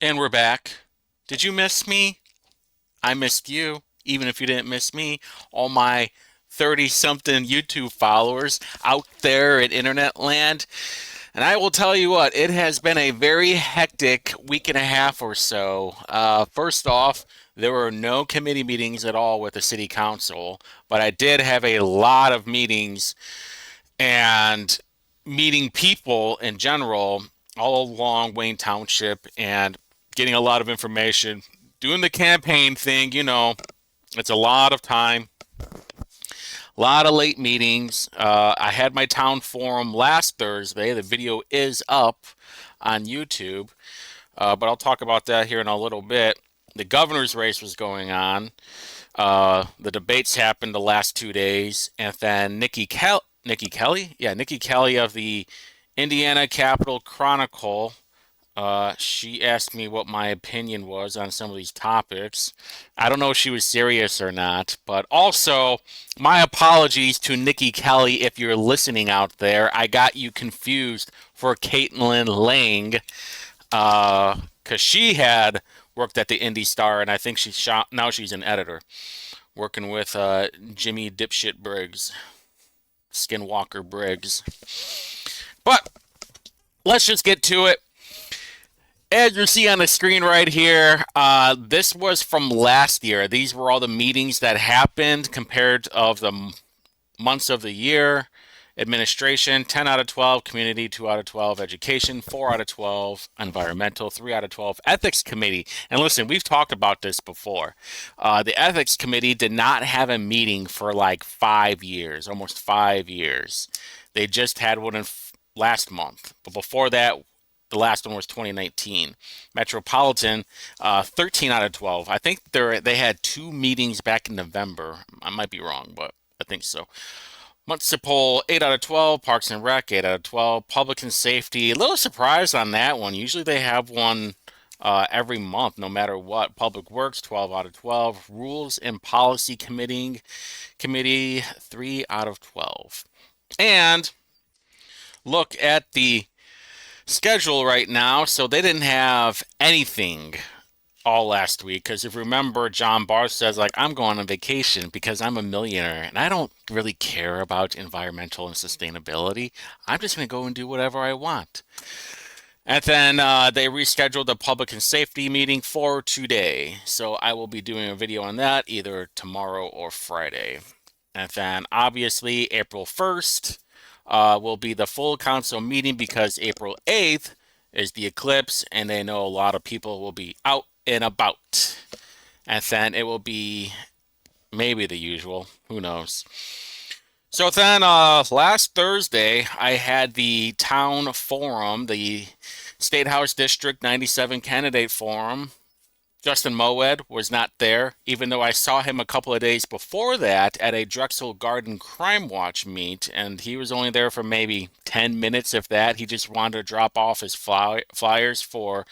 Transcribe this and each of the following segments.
And we're back. Did you miss me? I missed you, even if you didn't miss me. All my 30 something YouTube followers out there in internet land. And I will tell you what, it has been a very hectic week and a half or so. First off, there were no committee meetings at all with the city council, but I did have a lot of meetings and meeting people in general all along Wayne Township and getting a lot of information. Doing the campaign thing, it's a lot of time, a lot of late meetings. I had my town forum last Thursday. The video is up on YouTube, but I'll talk about that here in a little bit. The governor's race was going on. The debates happened the last 2 days, and then Nikki Kelly, yeah, Nikki Kelly of the Indiana Capital Chronicle. She asked me what my opinion was on some of these topics. I don't know if she was serious or not, but also my apologies to Nikki Kelly if you're listening out there. I got you confused for Caitlin Lang, because she had worked at the Indy Star, and I think now she's an editor working with Jimmy Dipshit Briggs, Skinwalker Briggs. But let's just get to it. As you see on the screen right here, this was from last year. These were all the meetings that happened compared of the months of the year. Administration, 10 out of 12. Community, 2 out of 12. Education, 4 out of 12. Environmental, 3 out of 12. Ethics Committee. And listen, we've talked about this before. The Ethics Committee did not have a meeting for like 5 years, almost 5 years. They just had one last month. But before that, the last one was 2019. Metropolitan, 13 out of 12. I think they had 2 meetings back in November. I might be wrong, but I think so. Municipal, 8 out of 12. Parks and Rec, 8 out of 12. Public and Safety, a little surprised on that one. Usually they have one every month, no matter what. Public Works, 12 out of 12. Rules and Policy Committee, 3 out of 12. And look at the schedule right now. So they didn't have anything all last week because if you remember, John Barr says like I'm going on vacation because I'm a millionaire and I don't really care about environmental and sustainability. I'm just going to go and do whatever I want. And then they rescheduled the public and safety meeting for today. So I will be doing a video on that either tomorrow or Friday. And then obviously April 1st will be the full council meeting because April 8th is the eclipse and they know a lot of people will be out and about. And then it will be maybe the usual. Who knows? So then last Thursday, I had the town forum, the State House District 97 candidate forum. Justin Moed was not there, even though I saw him a couple of days before that at a Drexel Garden Crime Watch meet, and he was only there for maybe 10 minutes, if that. He just wanted to drop off his flyers for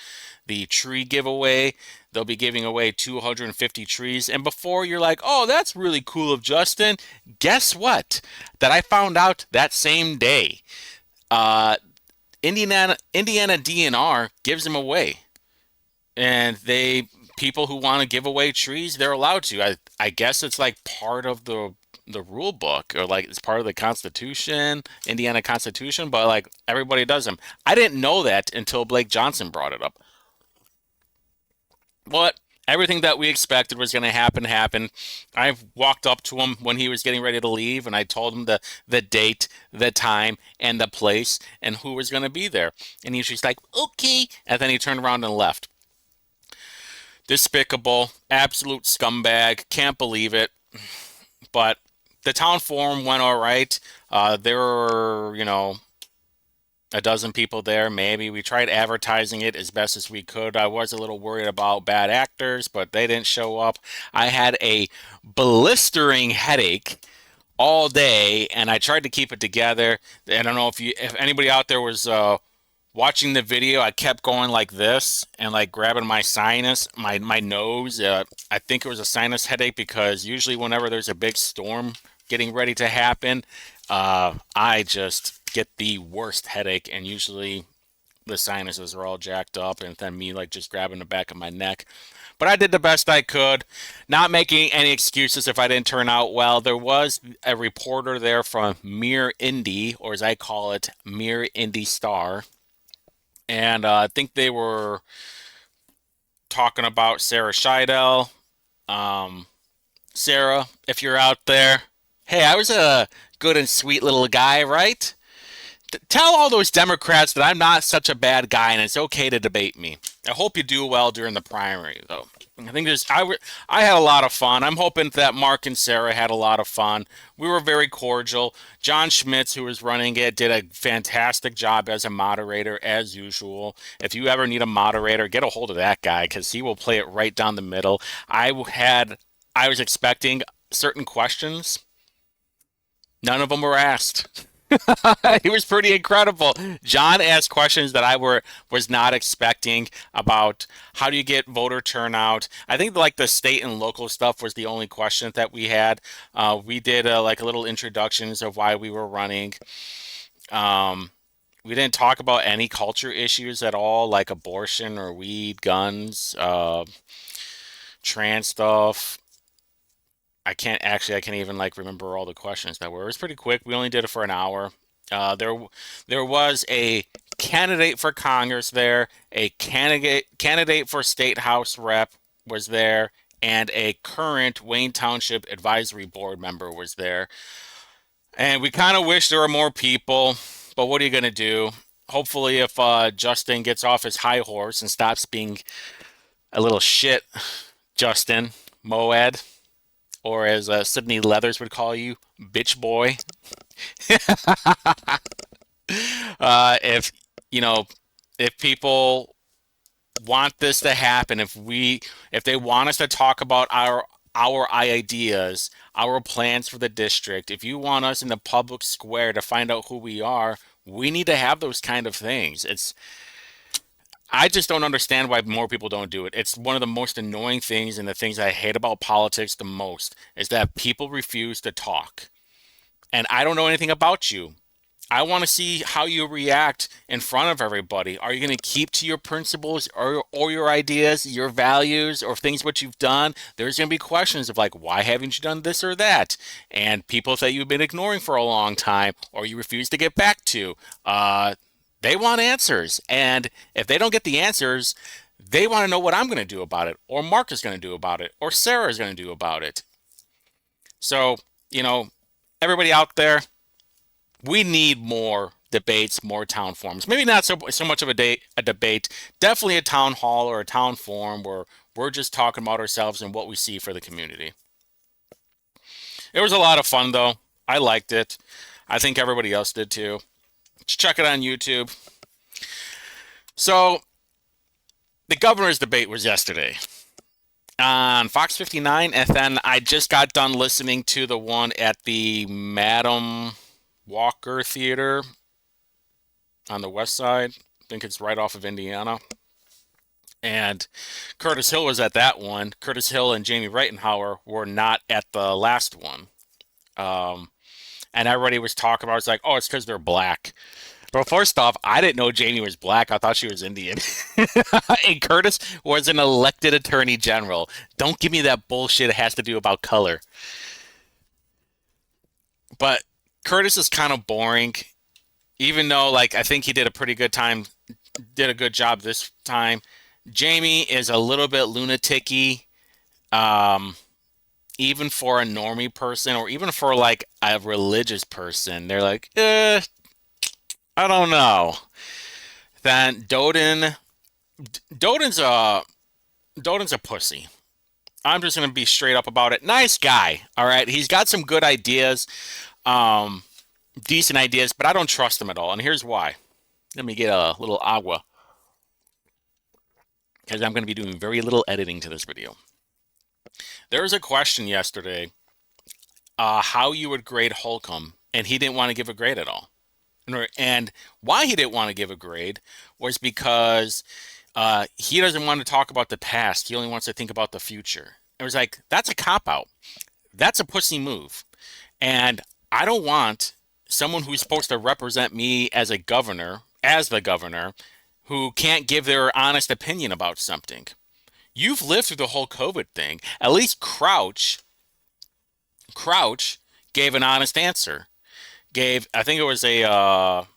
the tree giveaway. They'll be giving away 250 trees. And before you're like, oh, that's really cool of Justin, guess what? That I found out that same day. Uh, Indiana DNR gives them away. And people who want to give away trees, they're allowed to. I guess it's like part of the rule book or like it's part of the Constitution, Indiana Constitution, but like everybody does them. I didn't know that until Blake Johnson brought it up. But everything that we expected was going to happen happened. I walked up to him when he was getting ready to leave, and I told him the date, the time, and the place, and who was going to be there. And he was just like, okay. And then he turned around and left. Despicable, absolute scumbag. Can't believe it. But the town forum went all right. There were, a dozen people there, maybe. We tried advertising it as best as we could. I was a little worried about bad actors, but they didn't show up. I had a blistering headache all day, and I tried to keep it together. I don't know if anybody out there was watching the video. I kept going like this and like grabbing my sinus, my nose. I think it was a sinus headache because usually whenever there's a big storm getting ready to happen, I just get the worst headache, and usually the sinuses are all jacked up, and then me like just grabbing the back of my neck. But I did the best I could, not making any excuses if I didn't turn out well. There was a reporter there from Mere Indy, or as I call it, Mere Indy Star, and I think they were talking about Sarah Scheidel. Um, Sarah, if you're out there, hey, I was a good and sweet little guy, right? Tell all those Democrats that I'm not such a bad guy and it's okay to debate me. I hope you do well during the primary, though. I think I had a lot of fun. I'm hoping that Mark and Sarah had a lot of fun. We were very cordial. John Schmitz, who was running it, did a fantastic job as a moderator, as usual. If you ever need a moderator, get a hold of that guy because he will play it right down the middle. I was expecting certain questions. None of them were asked. He was pretty incredible. John asked questions that I was not expecting about how do you get voter turnout. I think like the state and local stuff was the only question that we had. We did like a little introductions of why we were running. Um, we didn't talk about any culture issues at all, like abortion or weed, guns, trans stuff. I can't even like remember all the questions that were. It was pretty quick. We only did it for an hour. There was a candidate for Congress there, a candidate for state house rep was there, and a current Wayne Township Advisory Board member was there. And we kind of wish there were more people, but what are you gonna do? Hopefully, if Justin gets off his high horse and stops being a little shit, Justin Moed, or as Sydney Leathers would call you, bitch boy. If you know, if people want this to happen, if they want us to talk about our ideas, our plans for the district, if you want us in the public square to find out who we are, we need to have those kind of things. I just don't understand why more people don't do it. It's one of the most annoying things and the things I hate about politics the most is that people refuse to talk. And I don't know anything about you. I want to see how you react in front of everybody. Are you going to keep to your principles or your ideas, your values, or things what you've done? There's going to be questions of like, why haven't you done this or that? And people that you've been ignoring for a long time or you refuse to get back to, they want answers. And if they don't get the answers, they want to know what I'm going to do about it, or Mark is going to do about it, or Sarah is going to do about it. So, you know, everybody out there, we need more debates, more town forums. Maybe not so much of a debate, definitely a town hall or a town forum where we're just talking about ourselves and what we see for the community. It was a lot of fun though. I liked it. I think everybody else did too. Check it on YouTube. So the governor's debate was yesterday on Fox 59, and then I just got done listening to the one at the Madam Walker Theater on the west side. I think it's right off of Indiana. And Curtis Hill was at that one. Curtis Hill and Jamie Reitenhauer were not at the last one. Um, and everybody was talking about, it's like, oh, it's because they're black. Well, first off, I didn't know Jamie was black. I thought she was Indian. And Curtis was an elected attorney general. Don't give me that bullshit it has to do about color. But Curtis is kind of boring, even though like I think he did a good job this time. Jamie is a little bit lunaticy, um, even for a normie person or even for like a religious person. They're like, I don't know. Then Doden's a Doden's a pussy. I'm just gonna be straight up about it. Nice guy, all right. He's got some good ideas, um, decent ideas, but I don't trust him at all. And here's why. Let me get a little agua because I'm gonna be doing very little editing to this video. There was a question yesterday, how you would grade Holcomb, and he didn't want to give a grade at all. And why he didn't want to give a grade was because he doesn't want to talk about the past. He only wants to think about the future. It was like, that's a cop out. That's a pussy move. And I don't want someone who's supposed to represent me as a governor, as the governor, who can't give their honest opinion about something. You've lived through the whole COVID thing. At least Crouch gave an honest answer. Gave, I think it was a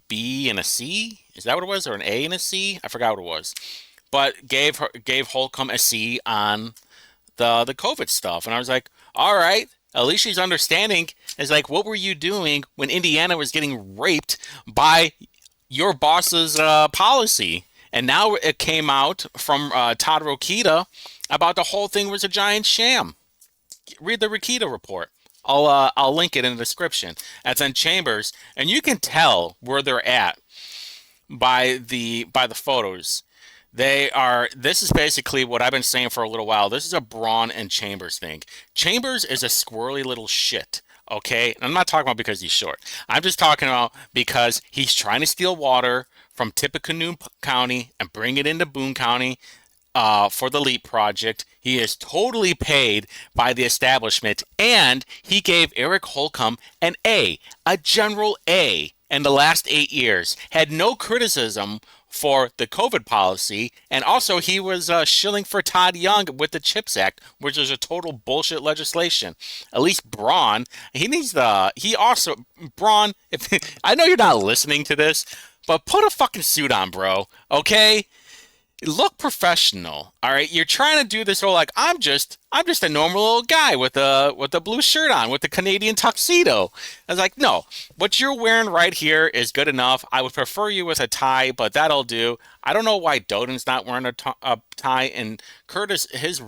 B and a C. Is that what it was, or an A and a C? I forgot what it was. But gave Holcomb a C on the COVID stuff, and I was like, all right. At least she's understanding. It's like, what were you doing when Indiana was getting raped by your boss's policy? And now it came out from Todd Rokita about the whole thing was a giant sham. Read the Rokita report. I'll link it in the description. And then Chambers, and you can tell where they're at by the photos. They are. This is basically what I've been saying for a little while. This is a Braun and Chambers thing. Chambers is a squirrely little shit. Okay, and I'm not talking about because he's short. I'm just talking about because he's trying to steal water from Tippecanoe County and bring it into Boone County for the LEAP project. He is totally paid by the establishment, and he gave Eric Holcomb an A, a general A, in the last 8 years. Had no criticism for the COVID policy, and also he was shilling for Todd Young with the CHIPS Act, which is a total bullshit legislation. At least Braun, he also, Braun, if I know you're not listening to this, but put a fucking suit on, bro, okay? Look professional. All right, you're trying to do this whole like I'm just a normal little guy with a blue shirt on with the Canadian tuxedo. I was like, no, what you're wearing right here is good enough. I would prefer you with a tie, but that'll do. I don't know why Doden's not wearing a tie, and Curtis he's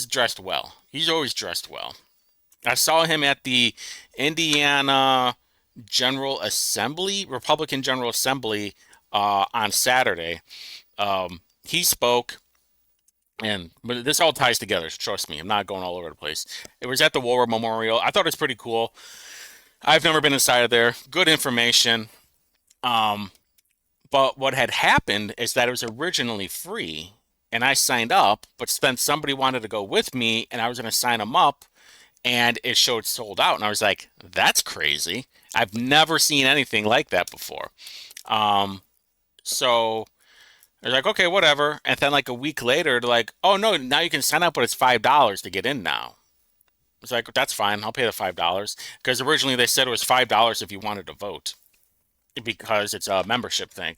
dressed well. He's always dressed well. I saw him at the Indiana General Assembly, Republican General Assembly, on Saturday. He spoke, and but this all ties together. So trust me, I'm not going all over the place. It was at the War Memorial. I thought it was pretty cool. I've never been inside of there. Good information. Um, but what had happened is that it was originally free, and I signed up, but then somebody wanted to go with me, and I was going to sign them up, and it showed sold out, and I was like, that's crazy. I've never seen anything like that before. Um, so I was like, okay, whatever. And then like a week later, they're like, oh no, now you can sign up, but it's $5 to get in now. It's like, that's fine. I'll pay the $5 because originally they said it was $5 if you wanted to vote because it's a membership thing,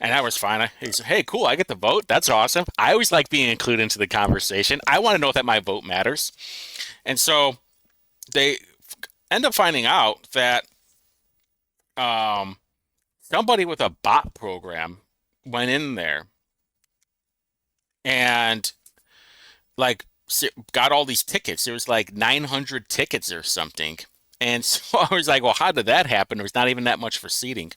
and that was fine. He said, hey, cool, I get to vote. That's awesome. I always like being included into the conversation. I want to know that my vote matters, and so they end up finding out that um, somebody with a bot program went in there and like got all these tickets. There was like 900 tickets or something. And so I was like, well, how did that happen? There was not even that much for seating.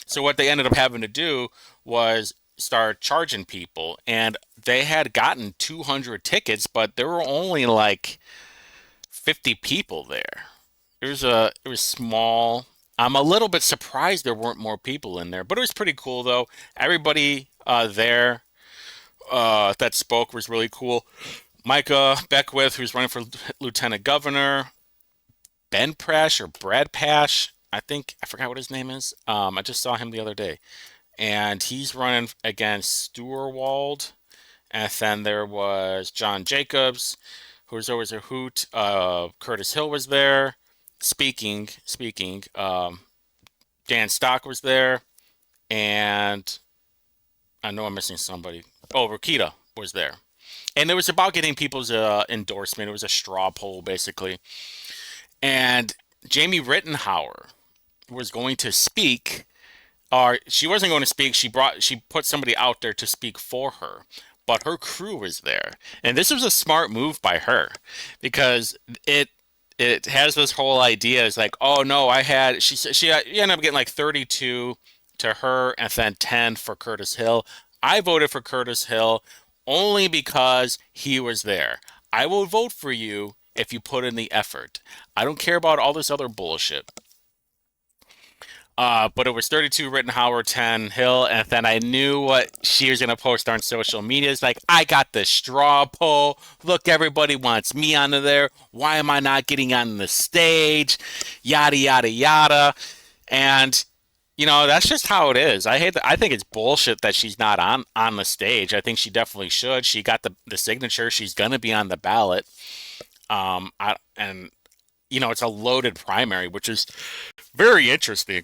So what they ended up having to do was start charging people. And they had gotten 200 tickets, but there were only like 50 people there. It was small. I'm a little bit surprised there weren't more people in there, but it was pretty cool though. Everybody there that spoke was really cool. Micah Beckwith, who's running for lieutenant governor, Ben Prash or Brad Pash, I forgot what his name is. I just saw him the other day, and he's running against Stewart. And then there was John Jacobs, who was always a hoot. Curtis Hill was there. Speaking. Dan Stock was there, and I know I'm missing somebody. Oh, Rokita was there, and it was about getting people's endorsement. It was a straw poll, basically. And Jamie Rittenhauer was going to speak, or she wasn't going to speak. She put somebody out there to speak for her, but her crew was there, and this was a smart move by her because it has this whole idea. It's like, oh no, she ended up getting like 32 to her, and then 10 for Curtis Hill. I voted for Curtis Hill only because he was there. I will vote for you if you put in the effort. I don't care about all this other bullshit. But it was 32 Rittenhauer, 10 Hill, and then I knew what she was gonna post on social media. It's like, I got the straw poll. Look, everybody wants me onto there. Why am I not getting on the stage? Yada yada yada. And That's just how it is. I think it's bullshit that she's not on the stage. I think she definitely should. She got the signature. She's gonna be on the ballot. And it's a loaded primary, which is very interesting.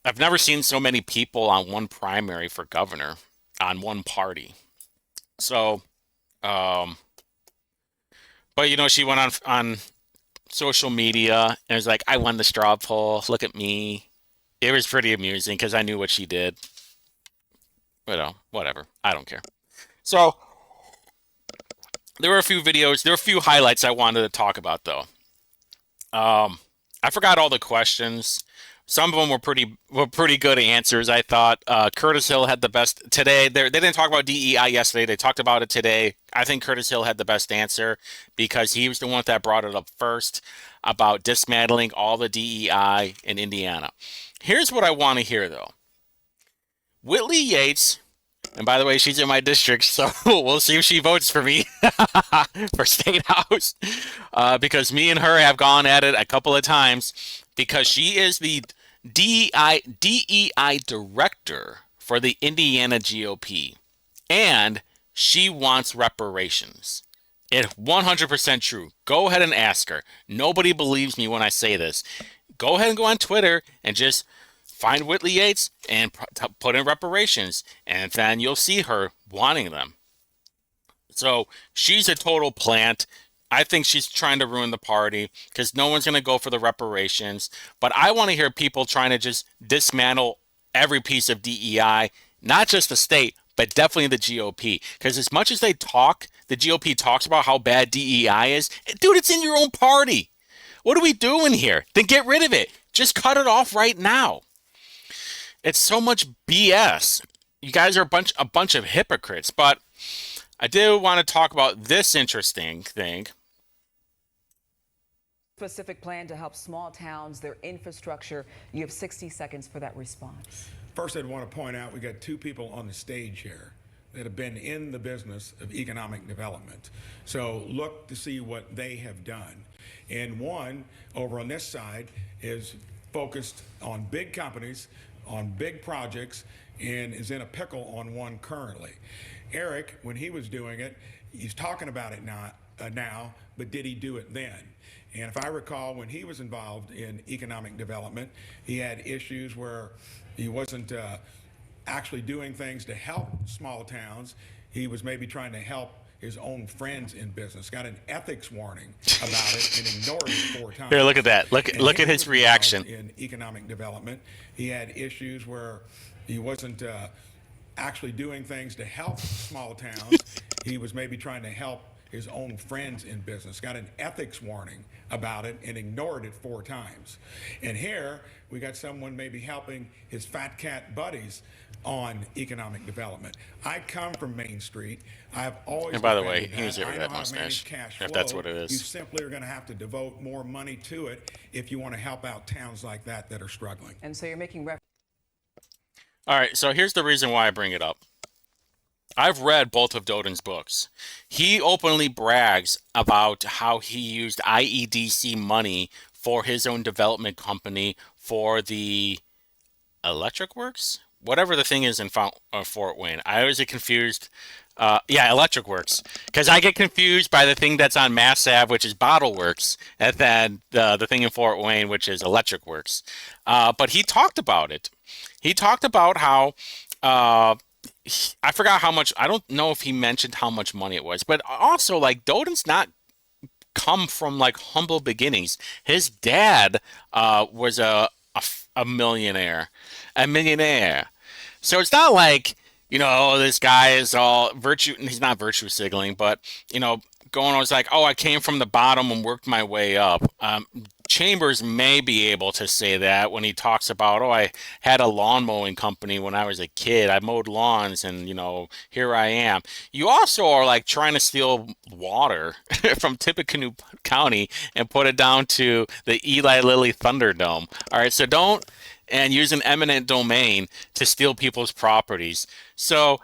I've never seen so many people on one primary for governor on one party. So, um, but she went on social media and was like, "I won the straw poll. Look at me." It was pretty amusing because I knew what she did. Whatever. I don't care. So there were a few videos. There were a few highlights I wanted to talk about though. Um, I forgot all the questions. Some of them were pretty good answers. I thought Curtis Hill had the best today. They didn't talk about DEI yesterday. They talked about it today. I think Curtis Hill had the best answer because he was the one that brought it up first about dismantling all the DEI in Indiana. Here's what I want to hear though. Whitley Yates, and by the way, she's in my district, so we'll see if she votes for me for state house. Because me and her have gone at it a couple of times because she is the DEI director for the Indiana GOP, and she wants reparations. It's 100% true. Go ahead and ask her. Nobody believes me when I say this. Go ahead and go on Twitter and just find Whitley Yates and put in reparations, and then you'll see her wanting them. So she's a total plant. I think she's trying to ruin the party because no one's going to go for the reparations. But I want to hear people trying to just dismantle every piece of DEI, not just the state, but definitely the GOP. Because as much as the GOP talks about how bad DEI is, dude, it's in your own party. What are we doing here? Then get rid of it. Just cut it off right now. It's so much BS. You guys are a bunch of hypocrites. But I do want to talk about this interesting thing. Specific plan to help small towns, their infrastructure. You have 60 seconds for that response. First, I'd want to point out we got two people on the stage here that have been in the business of economic development. So look to see what they have done. And one over on this side is focused on big companies, on big projects, and is in a pickle on one currently. Eric, when he was doing it, he's talking about it now, but did he do it then? And if I recall, when he was involved in economic development, he had issues where he wasn't actually doing things to help small towns. He was maybe trying to help his own friends in business. Got an ethics warning about it and ignored it 4 times. Here, look at that. Look at his reaction. In economic development, he had issues where he wasn't actually doing things to help small towns. He was maybe trying to help his own friends in business. Got an ethics warning about it and ignored it 4 times. And here we got someone maybe helping his fat cat buddies on economic development. I come from Main Street. I've always. And by the way, defended he's that. over I that know how to manage mustache, cash if that's flow. what it is. You simply are going to have to devote more money to it if you want to help out towns like that are struggling. And so you're making reference. All right, so here's the reason why I bring it up. I've read both of Doden's books. He openly brags about how he used IEDC money for his own development company for the electric works, whatever the thing is in Fort Wayne. I always get confused. Yeah, electric works, because I get confused by the thing that's on Mass Ave, which is Bottle Works, and then the thing in Fort Wayne, which is Electric Works. But he talked about it. He talked about how I forgot how much. I don't know if he mentioned how much money it was, but also like Doden's not come from like humble beginnings. His dad was a millionaire, a millionaire. So it's not like, this guy is all virtue. He's not virtue signaling, but, going on was like, oh, I came from the bottom and worked my way up. Chambers may be able to say that when he talks about, oh, I had a lawn mowing company when I was a kid. I mowed lawns and, here I am. You also are like trying to steal water from Tippecanoe County and put it down to the Eli Lilly Thunderdome. All right, so don't, and use an eminent domain to steal people's properties. So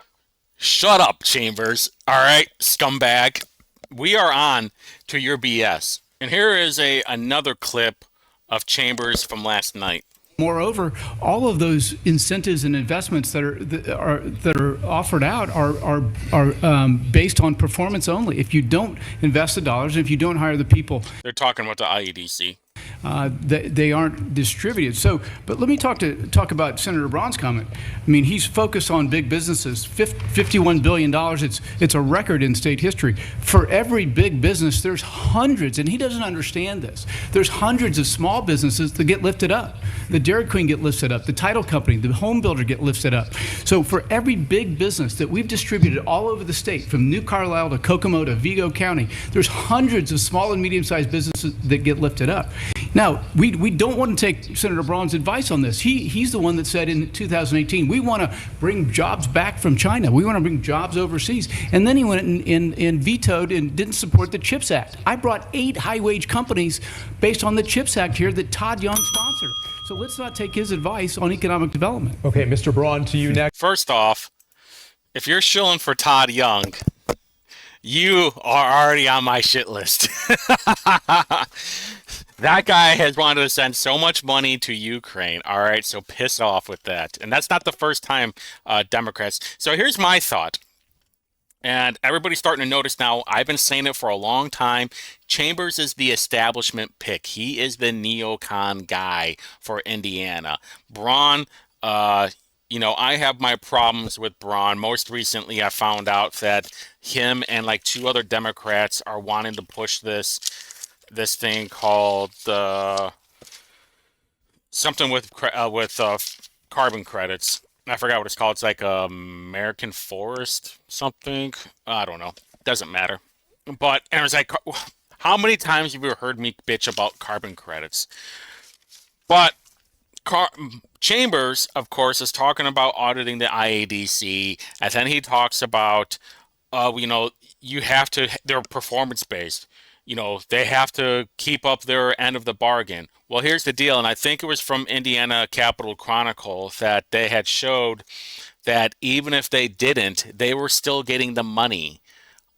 shut up, Chambers. All right, scumbag. We are on to your BS. And here is another clip of Chambers from last night. Moreover, all of those incentives and investments that are offered out are based on performance only. If you don't invest the dollars, if you don't hire the people, They're talking about the IEDC. they aren't distributed. So, but let me talk about Senator Braun's comment. I mean, he's focused on big businesses. $51 billion. It's a record in state history. For every big business, there's hundreds, and he doesn't understand this. There's hundreds of small businesses that get lifted up. The Dairy Queen get lifted up. The title company, the home builder get lifted up. So for every big business that we've distributed all over the state, from New Carlisle to Kokomo to Vigo County, there's hundreds of small and medium-sized businesses that get lifted up. Now, we don't want to take Senator Braun's advice on this. He's the one that said in 2018, we want to bring jobs back from China. We want to bring jobs overseas. And then he went and vetoed and didn't support the CHIPS Act. I brought 8 high-wage companies based on the CHIPS Act here that Todd Young sponsored. So let's not take his advice on economic development. Okay, Mr. Braun, to you next. First off, if you're shilling for Todd Young, you are already on my shit list. That guy has wanted to send so much money to Ukraine. All right, so piss off with that. And that's not the first time Democrats. So here's my thought. And everybody's starting to notice now. I've been saying it for a long time. Chambers is the establishment pick. He is the neocon guy for Indiana. Braun, I have my problems with Braun. Most recently, I found out that him and like 2 other Democrats are wanting to push this thing called something with carbon credits. I forgot what it's called. It's like American Forest something. I don't know. Doesn't matter. But and it was like, how many times have you heard me bitch about carbon credits? But Chambers, of course, is talking about auditing the IADC, and then he talks about, you have to, they're performance based. They have to keep up their end of the bargain. Well, here's the deal, and I think it was from Indiana Capital Chronicle that they had showed that even if they didn't, they were still getting the money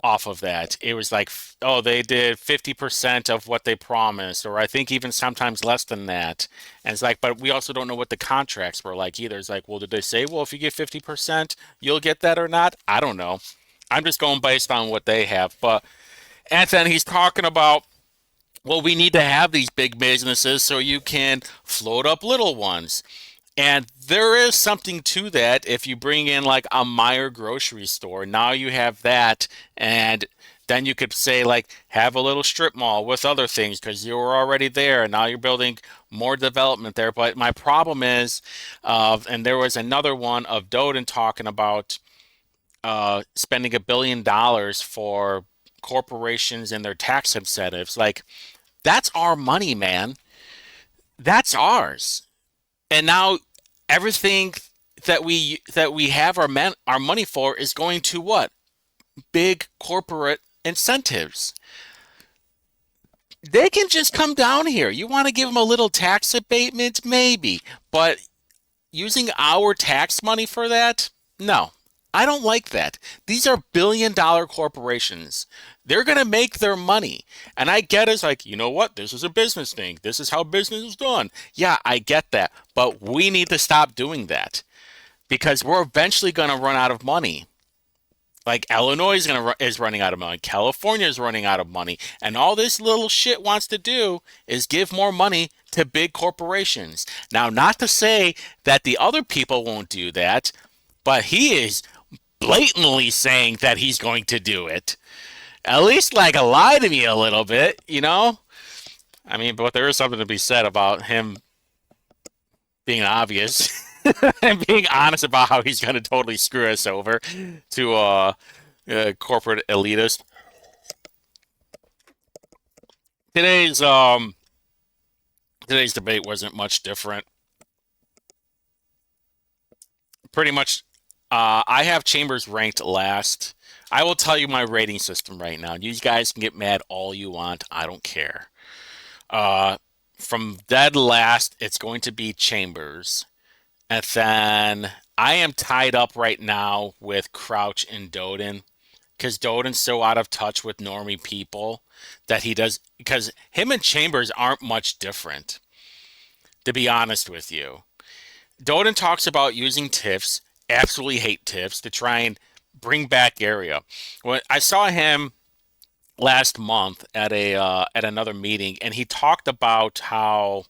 off of that. It was like, oh, they did 50% of what they promised, or I think even sometimes less than that. And it's like, but we also don't know what the contracts were like either. It's like, well, did they say, well, if you get 50%, you'll get that or not? I don't know. I'm just going based on what they have. And then he's talking about, well, we need to have these big businesses so you can float up little ones. And there is something to that. If you bring in like a Meijer grocery store, now you have that. And then you could say like have a little strip mall with other things because you were already there. And now you're building more development there. But my problem is, and there was another one of Doden talking about spending $1 billion for corporations and their tax incentives. Like, that's our money, man. That's ours. And now everything that we have our money for is going to what? Big corporate incentives. They can just come down here. You want to give them a little tax abatement? Maybe. But using our tax money for that? No. I don't like that. These are billion-dollar corporations. They're going to make their money. And I get it's like, you know what? This is a business thing. This is how business is done. Yeah, I get that. But we need to stop doing that because we're eventually going to run out of money. Like Illinois is running out of money. California is running out of money. And all this little shit wants to do is give more money to big corporations. Now, not to say that the other people won't do that, but he is blatantly saying that he's going to do it. At least like lie to me a little bit, I mean, but there is something to be said about him being obvious and being honest about how he's going to totally screw us over to corporate elitists. Today's debate wasn't much different. Pretty much, I have Chambers ranked last. I will tell you my rating system right now. You guys can get mad all you want. I don't care. From dead last, it's going to be Chambers. And then I am tied up right now with Crouch and Doden because Doden's so out of touch with normie people that he does, because him and Chambers aren't much different. to be honest with you. Doden talks about using TIFs, absolutely hate TIFs, to try and bring back area. When I saw him last month at another meeting, and he talked about how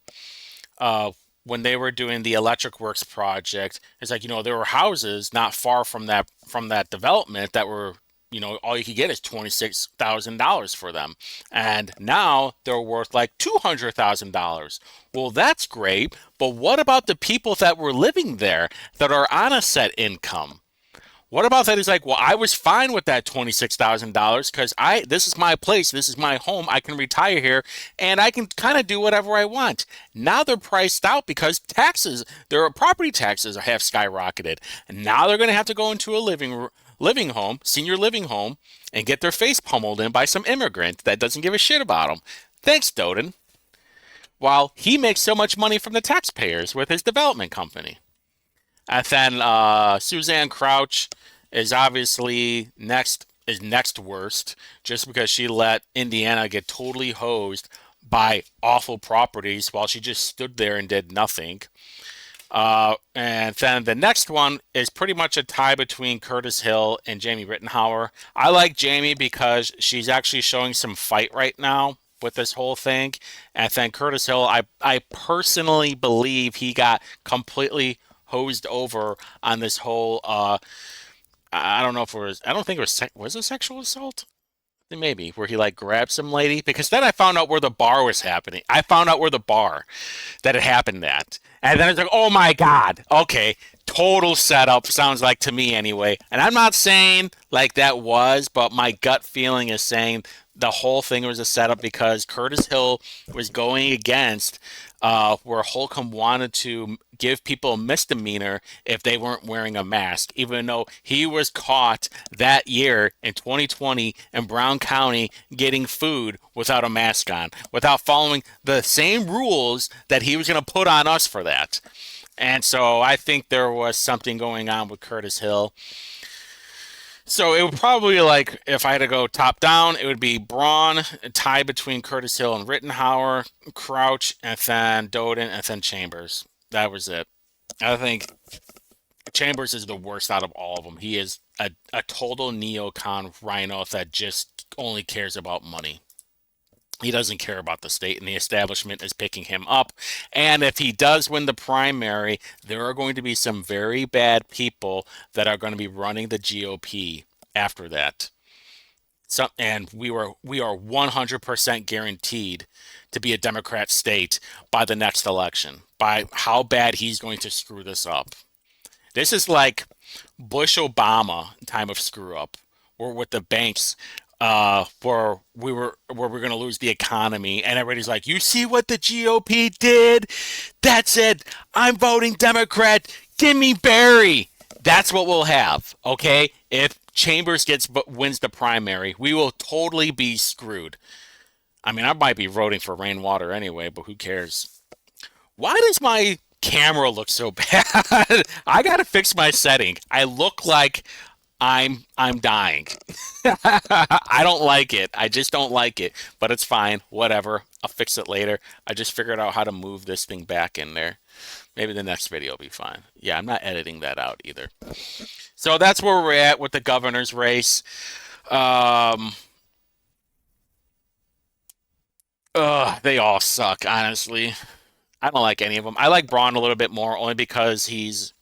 uh, when they were doing the Electric Works project, it's like, there were houses not far from that development that were, all you could get is $26,000 for them, and now they're worth like $200,000. Well, that's great, but what about the people that were living there that are on a set income? What about that? He's like, well, I was fine with that $26,000 because this is my place, this is my home. I can retire here, and I can kind of do whatever I want. Now they're priced out because their property taxes have skyrocketed, and now they're going to have to go into a living home, senior living home, and get their face pummeled in by some immigrant that doesn't give a shit about them. Thanks, Doden. While he makes so much money from the taxpayers with his development company. And then Suzanne Crouch is obviously next worst, just because she let Indiana get totally hosed by awful properties while she just stood there and did nothing. And then the next one is pretty much a tie between Curtis Hill and Jamie Rittenhauer. I like Jamie because she's actually showing some fight right now with this whole thing. And then Curtis Hill, I personally believe he got completely hosed over on this whole I don't know if it was, I don't think it was it sexual assault? Maybe, where he like grabbed some lady, because then I found out where the bar was happening. I found out where the bar that it happened at. And then it's like, oh my God, okay, total setup, sounds like to me anyway. And I'm not saying like that was, but my gut feeling is saying the whole thing was a setup because Curtis Hill was going against where Holcomb wanted to give people a misdemeanor if they weren't wearing a mask, even though he was caught that year in 2020 in Brown County getting food without a mask on, without following the same rules that he was going to put on us for that. And so I think there was something going on with Curtis Hill. So it would probably, like, if I had to go top down, it would be Braun, a tie between Curtis Hill and Rittenhauer, Crouch, and then Doden, and then Chambers. That was it. I think Chambers is the worst out of all of them. He is a total neocon rhino that just only cares about money. He doesn't care about the state, and the establishment is picking him up. And if he does win the primary, there are going to be some very bad people that are going to be running the GOP after that. And we are 100% guaranteed to be a Democrat state by the next election, by how bad he's going to screw this up. This is like Bush Obama time of screw up, or with the banks. Where we're going to lose the economy, and everybody's like, you see what the GOP did? That's it. I'm voting Democrat. Give me Barry. That's what we'll have. Okay. If Chambers wins the primary, we will totally be screwed. I mean, I might be voting for Rainwater anyway, but who cares? Why does my camera look so bad? I gotta fix my setting. I look like I'm dying. I don't like it. I just don't like it. But it's fine. Whatever. I'll fix it later. I just figured out how to move this thing back in there. Maybe the next video will be fine. Yeah, I'm not editing that out either. So that's where we're at with the governor's race. They all suck, honestly. I don't like any of them. I like Braun a little bit more only because he's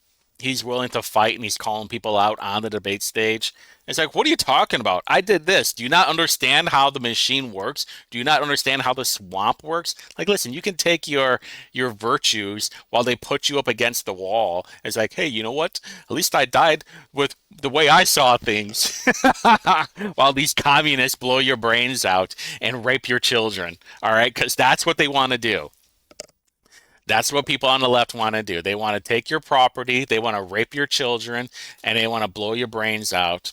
willing to fight and he's calling people out on the debate stage. It's like, what are you talking about? I did this. Do you not understand how the machine works? Do you not understand how the swamp works? Like, listen, you can take your virtues while they put you up against the wall. It's like, hey, you know what? At least I died with the way I saw things. While these communists blow your brains out and rape your children. All right? Because that's what they want to do. That's what people on the left want to do. They want to take your property, they want to rape your children, and they want to blow your brains out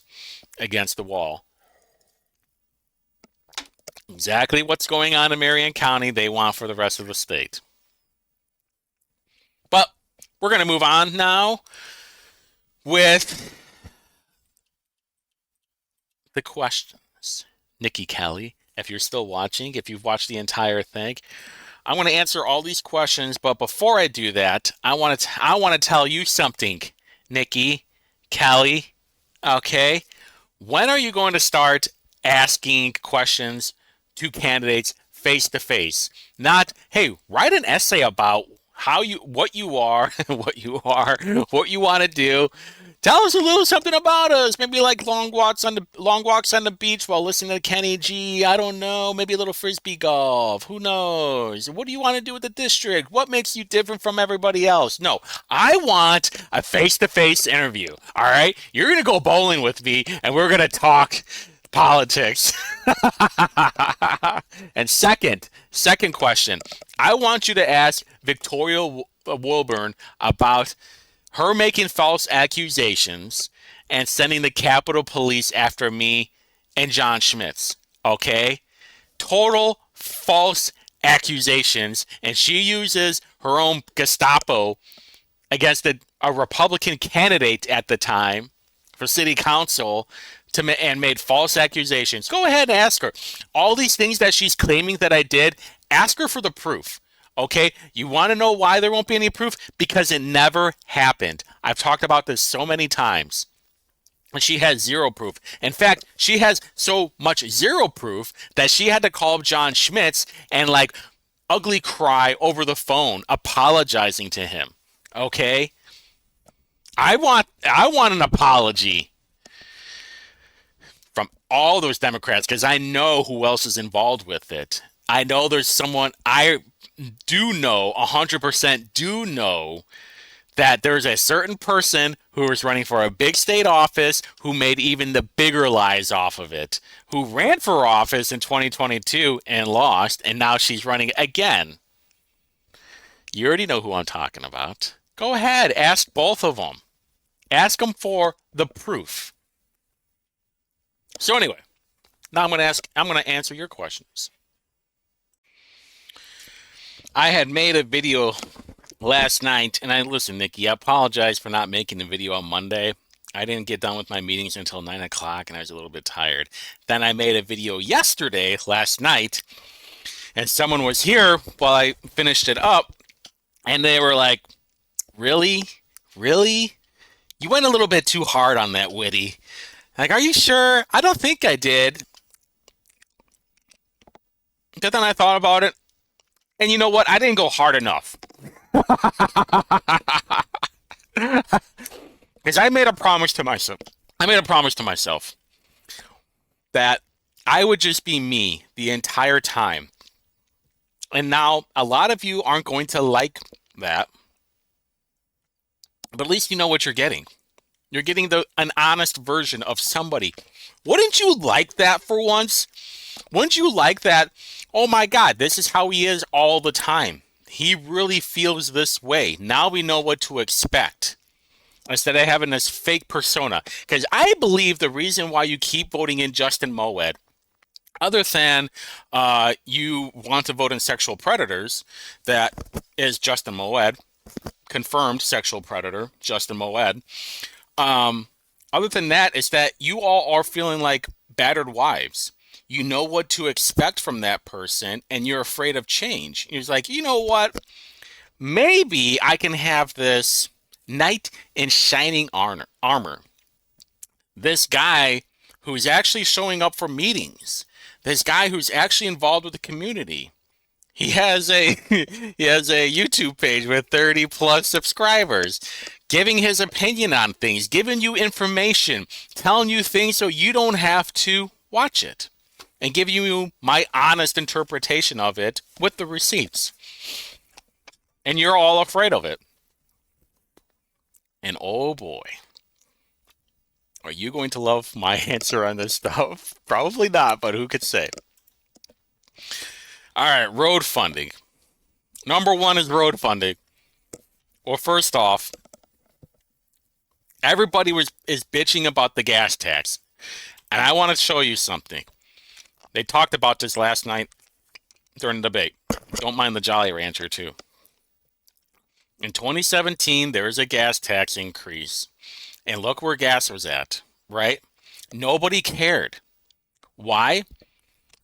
against the wall. Exactly what's going on in Marion County, they want for the rest of the state. But we're going to move on now with the questions. Niki Kelly, if you're still watching, if you've watched the entire thing, I'm going to answer all these questions, but before I do that, I want to tell you something, Niki Kelly. Okay, when are you going to start asking questions to candidates face to face? Not, hey, write an essay about what you are, what you want to do. Tell us a little something about us. Maybe like long walks on the beach while listening to Kenny G. I don't know. Maybe a little frisbee golf. Who knows? What do you want to do with the district? What makes you different from everybody else? No, I want a face-to-face interview. All right, you're gonna go bowling with me, and we're gonna talk politics. And second question, I want you to ask Victoria Wilburn about her making false accusations and sending the Capitol Police after me and John Schmitz. Okay? Total false accusations, and she uses her own Gestapo against a Republican candidate at the time for city council and made false accusations. Go ahead and ask her. All these things that she's claiming that I did, ask her for the proof. Okay, you want to know why there won't be any proof? Because it never happened. I've talked about this so many times. And she has zero proof. In fact, she has so much zero proof that she had to call up John Schmitz and like ugly cry over the phone, apologizing to him. Okay, I want an apology from all those Democrats because I know who else is involved with it. I know there's someone I do know, 100% do know that there's a certain person who is running for a big state office who made even the bigger lies off of it, who ran for office in 2022 and lost, and now she's running again. You already know who I'm talking about. Go ahead, ask both of them. Ask them for the proof. So anyway, now I'm going to answer your questions. I had made a video last night, and listen, Nikki, I apologize for not making the video on Monday. I didn't get done with my meetings until 9 o'clock, and I was a little bit tired. Then I made a video last night, and someone was here while I finished it up, and they were like, really? Really? You went a little bit too hard on that, Whitty. Like, are you sure? I don't think I did. But then I thought about it. And you know what? I didn't go hard enough. Because I made a promise to myself. That I would just be me the entire time. And now a lot of you aren't going to like that. But at least you know what you're getting. You're getting an honest version of somebody. Wouldn't you like that for once? Wouldn't you like that? Oh my God, this is how he is all the time. He really feels this way. Now we know what to expect. Instead of having this fake persona. Because I believe the reason why you keep voting in Justin Moed, other than you want to vote in sexual predators, that is Justin Moed, confirmed sexual predator, Justin Moed. Other than that, is that you all are feeling like battered wives. You know what to expect from that person, and you're afraid of change. You're like, you know what? Maybe I can have this knight in shining armor. This guy who's actually showing up for meetings. This guy who's actually involved with the community. He has a YouTube page with 30 plus subscribers, giving his opinion on things, giving you information, telling you things so you don't have to watch it, and giving you my honest interpretation of it with the receipts. And you're all afraid of it. And oh boy, are you going to love my answer on this stuff? Probably not, but who could say? All right, road funding. Number one is road funding. Well, first off, everybody is bitching about the gas tax. And I want to show you something. They talked about this last night during the debate. Don't mind the Jolly Rancher, too. In 2017, there was a gas tax increase. And look where gas was at, right? Nobody cared. Why?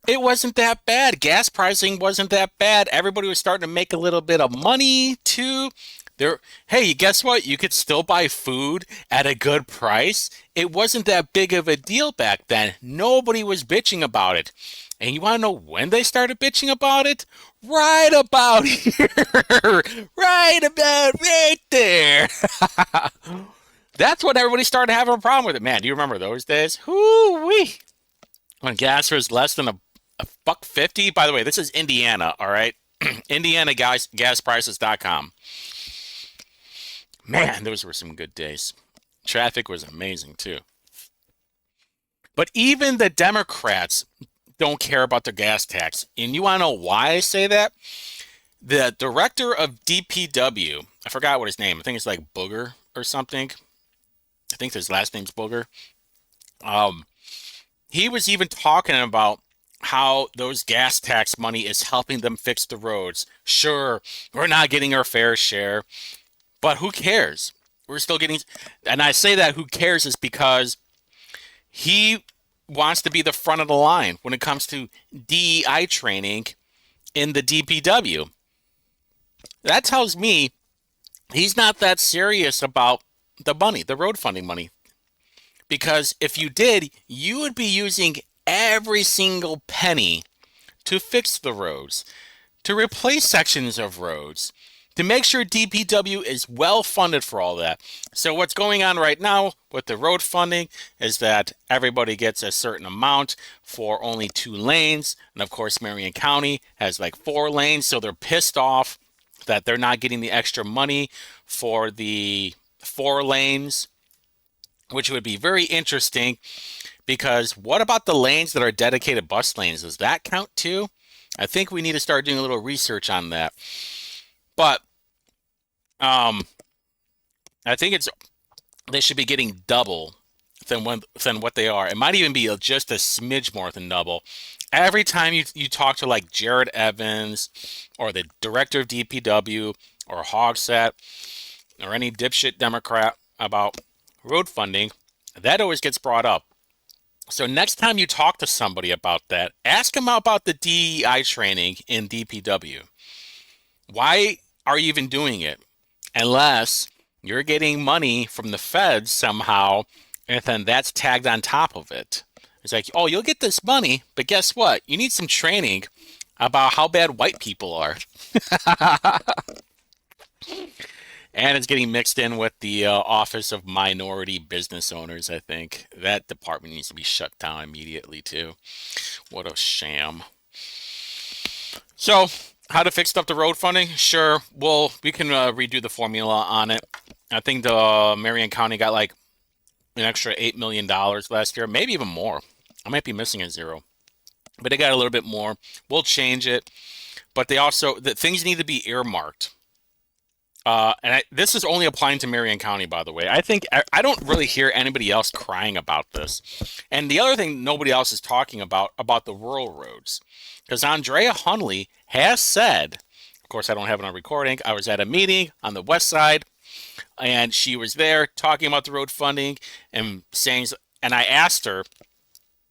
It wasn't that bad. Gas pricing wasn't that bad. Everybody was starting to make a little bit of money too. There, hey, guess what? You could still buy food at a good price. It wasn't that big of a deal back then. Nobody was bitching about it. And you want to know when they started bitching about it? Right about here. Right about right there. That's when everybody started having a problem with it. Man, do you remember those days? Whoo-wee. When gas was less than a buck 50. By the way, this is Indiana, all right? Indiana gasprices.com. Man, those were some good days. Traffic was amazing too. But even the Democrats don't care about the gas tax. And you want to know why I say that? The director of DPW, I forgot what his name. I think it's like Booger or something. I think his last name's Booger. He was even talking about how those gas tax money is helping them fix the roads. Sure, we're not getting our fair share, but who cares? We're still getting, and I say that who cares is because he wants to be the front of the line when it comes to DEI training in the DPW. That tells me he's not that serious about the money, the road funding money. Because if you did, you would be using every single penny to fix the roads, to replace sections of roads, to make sure DPW is well funded for all that. So what's going on right now with the road funding is that everybody gets a certain amount for only 2 lanes. And of course, Marion County has like 4 lanes. So they're pissed off that they're not getting the extra money for the 4 lanes, which would be very interesting because what about the lanes that are dedicated bus lanes? Does that count too? I think we need to start doing a little research on that. But I think they should be getting double than what they are. It might even be just a smidge more than double. Every time you talk to like Jared Evans or the director of DPW or Hogsett or any dipshit Democrat about road funding, that always gets brought up. So next time you talk to somebody about that, ask them about the DEI training in DPW. Why are you even doing it? Unless you're getting money from the feds somehow, and then that's tagged on top of it. It's like, oh, you'll get this money, but guess what? You need some training about how bad white people are. And it's getting mixed in with the Office of Minority Business Owners, I think. That department needs to be shut down immediately, too. What a sham. So, how to fix up the road funding? Sure, we can redo the formula on it. I think the Marion County got like an extra $8 million last year, maybe even more. I might be missing a zero. But they got a little bit more. We'll change it. But the things need to be earmarked. This is only applying to Marion County, by the way. I don't really hear anybody else crying about this. And the other thing nobody else is talking about the rural roads. Because Andrea Hunley has said, of course I don't have it on recording, I was at a meeting on the west side, and she was there talking about the road funding and saying, and I asked her,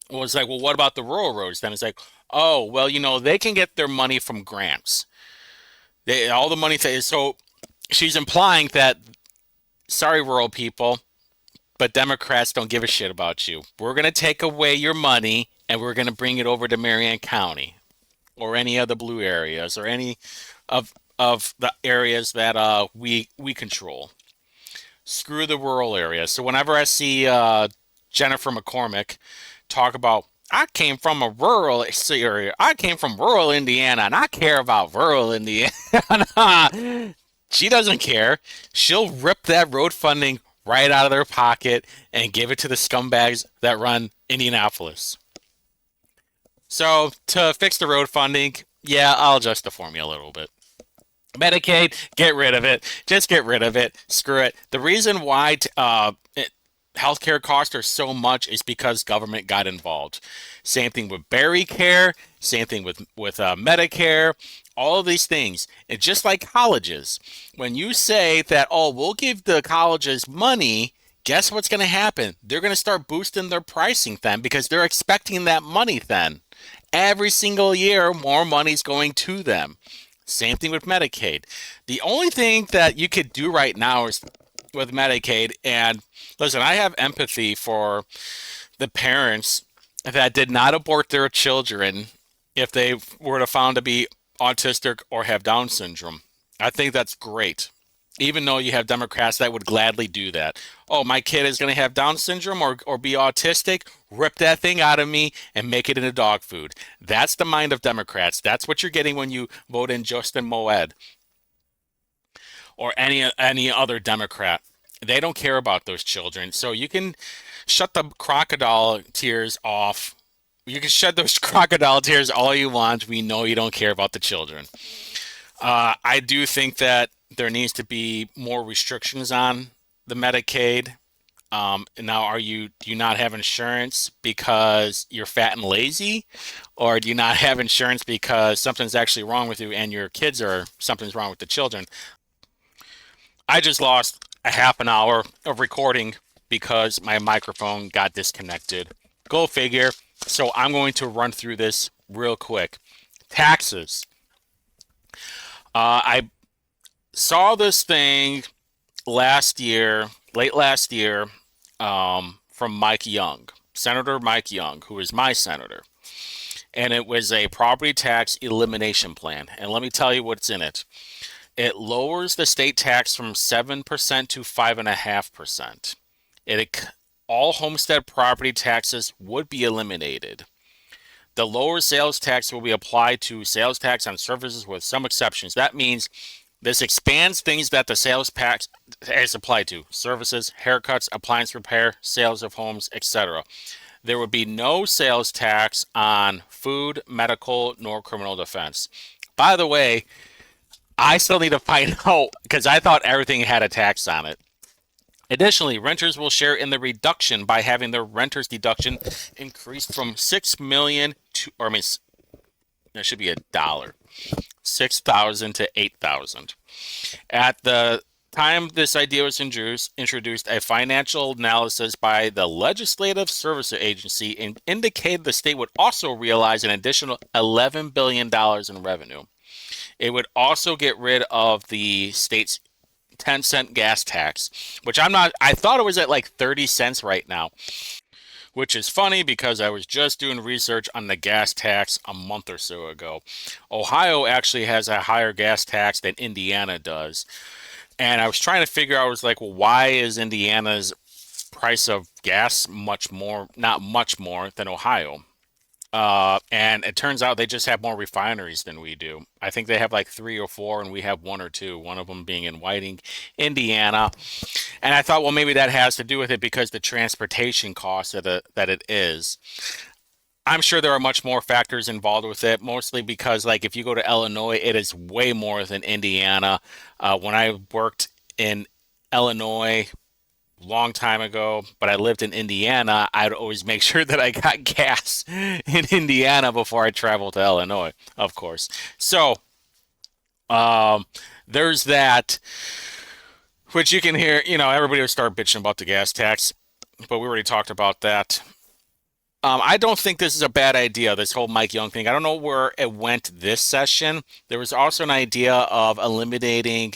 was like, well, what about the rural roads? Then it's like, oh, well, they can get their money from grants. All the money, so she's implying that, sorry, rural people, but Democrats don't give a shit about you. We're going to take away your money and we're going to bring it over to Marion County or any other blue areas or any of the areas that we control. Screw the rural areas. So whenever I see Jennifer McCormick talk about, I came from a rural area, I came from rural Indiana, and I care about rural Indiana. She doesn't care. She'll rip that road funding right out of their pocket and give it to the scumbags that run Indianapolis. So to fix the road funding, yeah, I'll adjust the formula a little bit. Medicaid, get rid of it. Just get rid of it. Screw it. The reason why healthcare costs are so much is because government got involved. Same thing with Berry Care. Same thing with Medicare. All of these things. And just like colleges, when you say that, oh, we'll give the colleges money, guess what's going to happen? They're going to start boosting their pricing then because they're expecting that money then. Every single year, more money's going to them. Same thing with Medicaid. The only thing that you could do right now is with Medicaid, and listen, I have empathy for the parents that did not abort their children if they were to found to be autistic or have Down syndrome. I think that's great. Even though you have Democrats that would gladly do that. Oh, my kid is going to have Down syndrome or be autistic. Rip that thing out of me and make it into dog food. That's the mind of Democrats. That's what you're getting when you vote in Justin Moed or any other Democrat. They don't care about those children. So you can shut the crocodile tears off. You can shed those crocodile tears all you want. We know you don't care about the children. I do think that there needs to be more restrictions on the Medicaid. Now, do you not have insurance because you're fat and lazy, or do you not have insurance because something's actually wrong with you and your kids are something's wrong with the children? I just lost a half an hour of recording because my microphone got disconnected. Go figure. So I'm going to run through this real quick. Taxes. I saw this thing late last year, from Mike Young, Senator Mike Young, who is my senator. And it was a property tax elimination plan. And let me tell you what's in it. It lowers the state tax from 7% to 5.5%. All homestead property taxes would be eliminated. The lower sales tax will be applied to sales tax on services with some exceptions. That means this expands things that the sales tax is applied to: services, haircuts, appliance repair, sales of homes, etc. There would be no sales tax on food, medical, nor criminal defense. By the way, I still need to find out because I thought everything had a tax on it. Additionally, renters will share in the reduction by having their renter's deduction increased from 6 million to, or I mean, that should be $1, 6,000 to 8,000. At the time this idea was introduced, a financial analysis by the Legislative Services Agency indicated the state would also realize an additional $11 billion in revenue. It would also get rid of the state's 10-cent gas tax, which I thought it was at like 30 cents right now, which is funny because I was just doing research on the gas tax a month or so ago. Ohio actually has a higher gas tax than Indiana does. And I was trying to figure out, I was like, well, why is Indiana's price of gas not much more than Ohio? And it turns out they just have more refineries than we do. I think they have like 3 or 4, and we have 1 or 2, one of them being in Whiting, Indiana. And I thought, well, maybe that has to do with it because the transportation cost that it is. I'm sure there are much more factors involved with it, mostly because, like, if you go to Illinois, it is way more than Indiana. When I worked in Illinois, long time ago, but I lived in Indiana, I'd always make sure that I got gas in Indiana before I traveled to Illinois, of course. So, there's that, which you can hear, everybody will start bitching about the gas tax, but we already talked about that. I don't think this is a bad idea, this whole Mike Young thing. I don't know where it went this session. There was also an idea of eliminating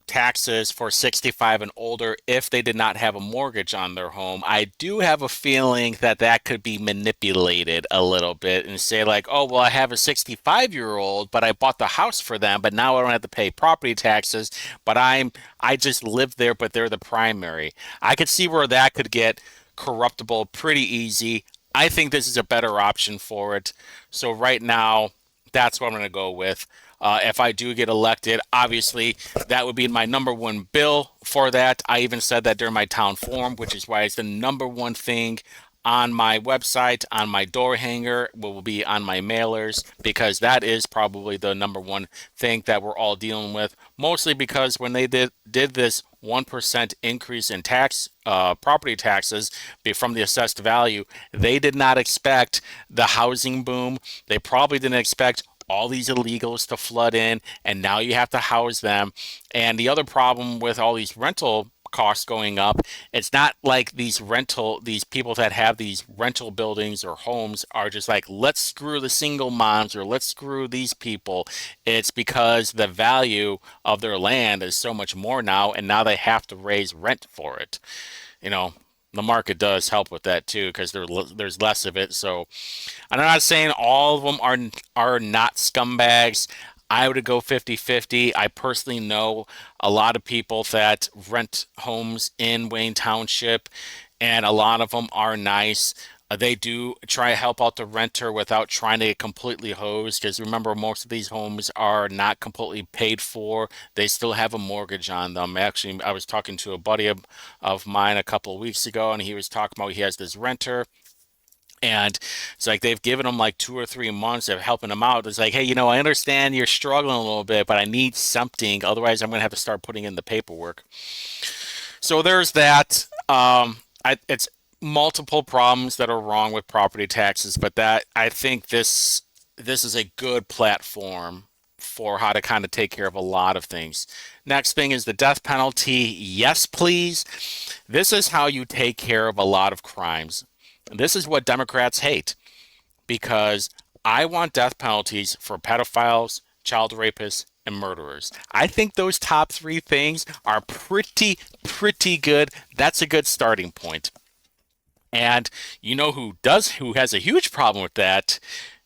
taxes for 65 and older if they did not have a mortgage on their home. I do have a feeling that could be manipulated a little bit and say like, oh, well, I have a 65-year-old, but I bought the house for them, but now I don't have to pay property taxes, but I just live there, but they're the primary. I could see where that could get corruptible pretty easy. I think this is a better option for it. So right now, that's what I'm going to go with. If I do get elected, obviously, that would be my number one bill for that. I even said that during my town forum, which is why it's the number one thing on my website, on my door hanger, will be on my mailers, because that is probably the number one thing that we're all dealing with. Mostly because when they did this 1% increase in property taxes from the assessed value, they did not expect the housing boom. They probably didn't expect all these illegals to flood in, and now you have to house them. And the other problem with all these rental costs going up. It's not like these people that have these rental buildings or homes are just like, let's screw the single moms or let's screw these people. It's because the value of their land is so much more now, and now they have to raise rent for it. You know, the market does help with that too because there's less of it. So I'm not saying all of them are not scumbags. I would go 50-50. I personally know a lot of people that rent homes in Wayne Township, and a lot of them are nice. They do try to help out the renter without trying to get completely hosed, because remember, most of these homes are not completely paid for. They still have a mortgage on them. Actually, I was talking to a buddy of mine a couple of weeks ago, and he was talking about he has this renter. And it's like they've given him like 2 or 3 months of helping him out. It's like, hey, I understand you're struggling a little bit, but I need something. Otherwise, I'm going to have to start putting in the paperwork. So there's that. It's multiple problems that are wrong with property taxes, but that I think this is a good platform for how to kind of take care of a lot of things. Next thing is the death penalty. Yes, please. This is how you take care of a lot of crimes. This is what Democrats hate, because I want death penalties for pedophiles, child rapists, and murderers. I think those top three things are pretty good. That's a good starting point. And you know who has a huge problem with that?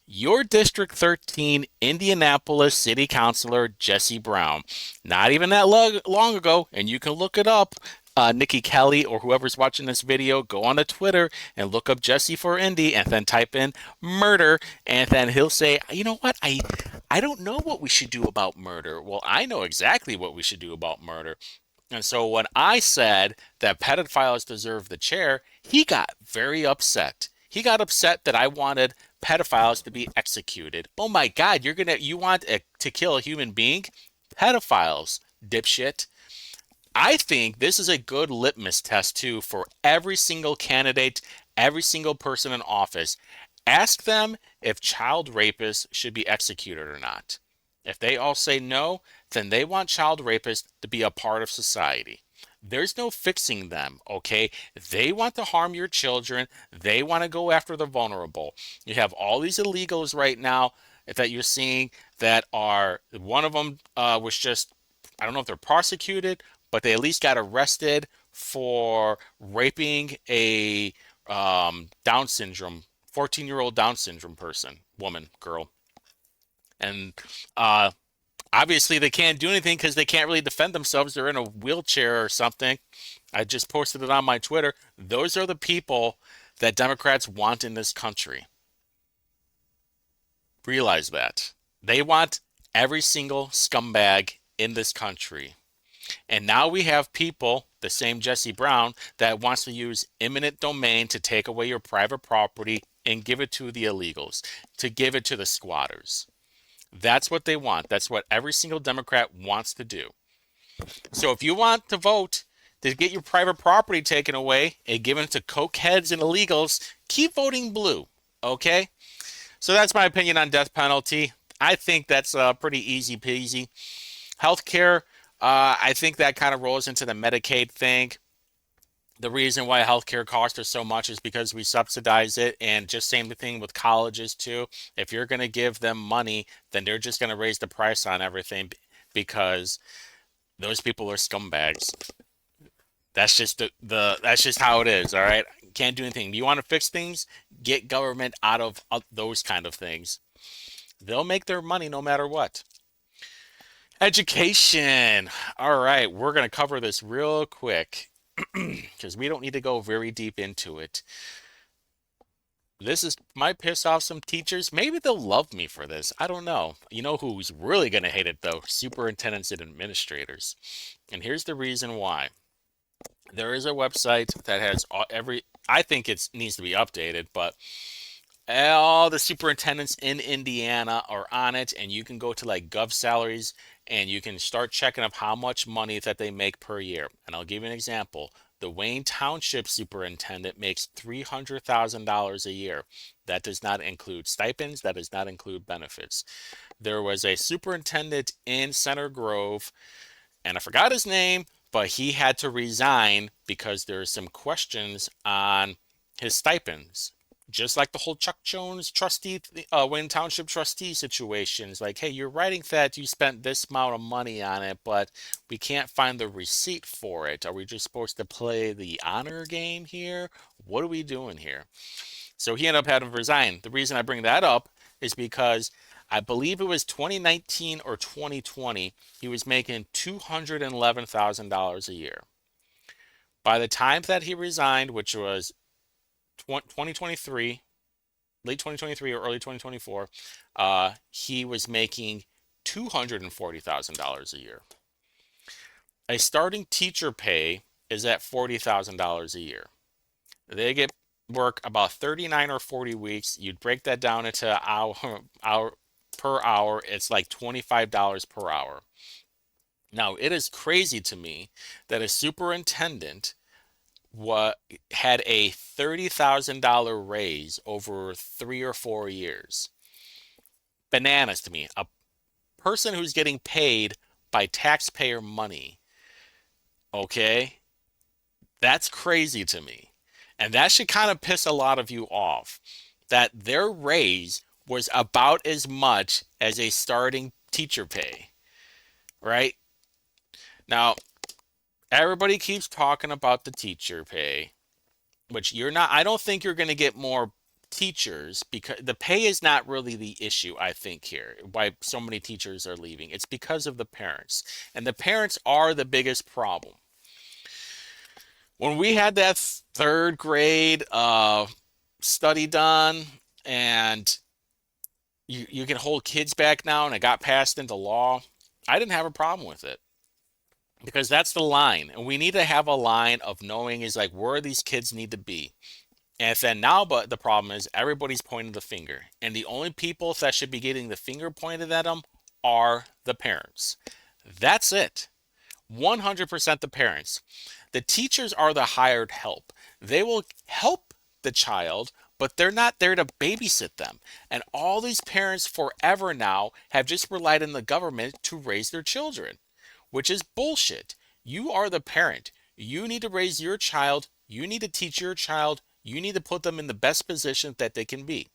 Your District 13 Indianapolis City Councilor Jesse Brown. Not even that long ago, and you can look it up. Niki Kelly or whoever's watching this video, go on to Twitter and look up Jesse for Indy and then type in murder, and then he'll say, you know what, I don't know what we should do about murder. Well, I know exactly what we should do about murder. And so when I said that pedophiles deserve the chair, he got very upset. He got upset that I wanted pedophiles to be executed. Oh my God, you want to kill a human being? Pedophiles, dipshit. I think this is a good litmus test too for every single candidate, every single person in office. Ask them if child rapists should be executed or not. If they all say no, then they want child rapists to be a part of society. There's no fixing them, okay? They want to harm your children. They want to go after the vulnerable. You have all these illegals right now that you're seeing that are, one of them was just, I don't know if they're prosecuted, but they at least got arrested for raping a Down syndrome, 14-year-old Down syndrome girl. And obviously they can't do anything because they can't really defend themselves. They're in a wheelchair or something. I just posted it on my Twitter. Those are the people that Democrats want in this country. Realize that. They want every single scumbag in this country. And now we have people, the same Jesse Brown, that wants to use eminent domain to take away your private property and give it to the illegals, to give it to the squatters. That's what they want. That's what every single Democrat wants to do. So if you want to vote to get your private property taken away and given to cokeheads and illegals, keep voting blue, okay? So that's my opinion on death penalty. I think that's pretty easy peasy. Healthcare, I think that kind of rolls into the Medicaid thing. The reason why healthcare costs us so much is because we subsidize it, and just same thing with colleges too. If you're going to give them money, then they're just going to raise the price on everything because those people are scumbags. That's just that's just how it is, all right? Can't do anything. You want to fix things? Get government out of those kind of things. They'll make their money no matter what. Education. All right, we're going to cover this real quick because we don't need to go very deep into it. This might piss off some teachers. Maybe they'll love me for this. I don't know. You know who's really going to hate it though? Superintendents and administrators. And here's the reason why. There is a website that has I think it needs to be updated, but all the superintendents in Indiana are on it, and you can go to like Gov Salaries and you can start checking up how much money that they make per year. And I'll give you an example. The Wayne Township superintendent makes $300,000 a year. That does not include stipends. That does not include benefits. There was a superintendent in Center Grove, and I forgot his name, but he had to resign because there are some questions on his stipends. Just like the whole Chuck Jones trustee, Wayne Township trustee situations. Like, hey, you're writing that you spent this amount of money on it, but we can't find the receipt for it. Are we just supposed to play the honor game here? What are we doing here? So he ended up having to resign. The reason I bring that up is because I believe it was 2019 or 2020, he was making $211,000 a year. By the time that he resigned, which was 2023, late 2023 or early 2024, he was making $240,000 a year. A starting teacher pay is at $40,000 a year. They get work about 39 or 40 weeks. You'd break that down into hour per hour. It's like $25 per hour. Now, it is crazy to me that a superintendent had a $30,000 raise over 3 or 4 years. Bananas to me. A person who's getting paid by taxpayer money, okay? That's crazy to me. And that should kind of piss a lot of you off, that their raise was about as much as a starting teacher pay, right? Now, everybody keeps talking about the teacher pay, which you're not, I don't think you're going to get more teachers because the pay is not really the issue, I think, here, why so many teachers are leaving. It's because of the parents. And the parents are the biggest problem. When we had that third grade study done and you can hold kids back now and it got passed into law, I didn't have a problem with it. Because that's the line. And we need to have a line of knowing is like where these kids need to be. And then now, but the problem is everybody's pointing the finger. And the only people that should be getting the finger pointed at them are the parents. That's it. 100% the parents. The teachers are the hired help. They will help the child, but they're not there to babysit them. And all these parents forever now have just relied on the government to raise their children, which is bullshit. You are the parent. You need to raise your child. You need to teach your child. You need to put them in the best position that they can be.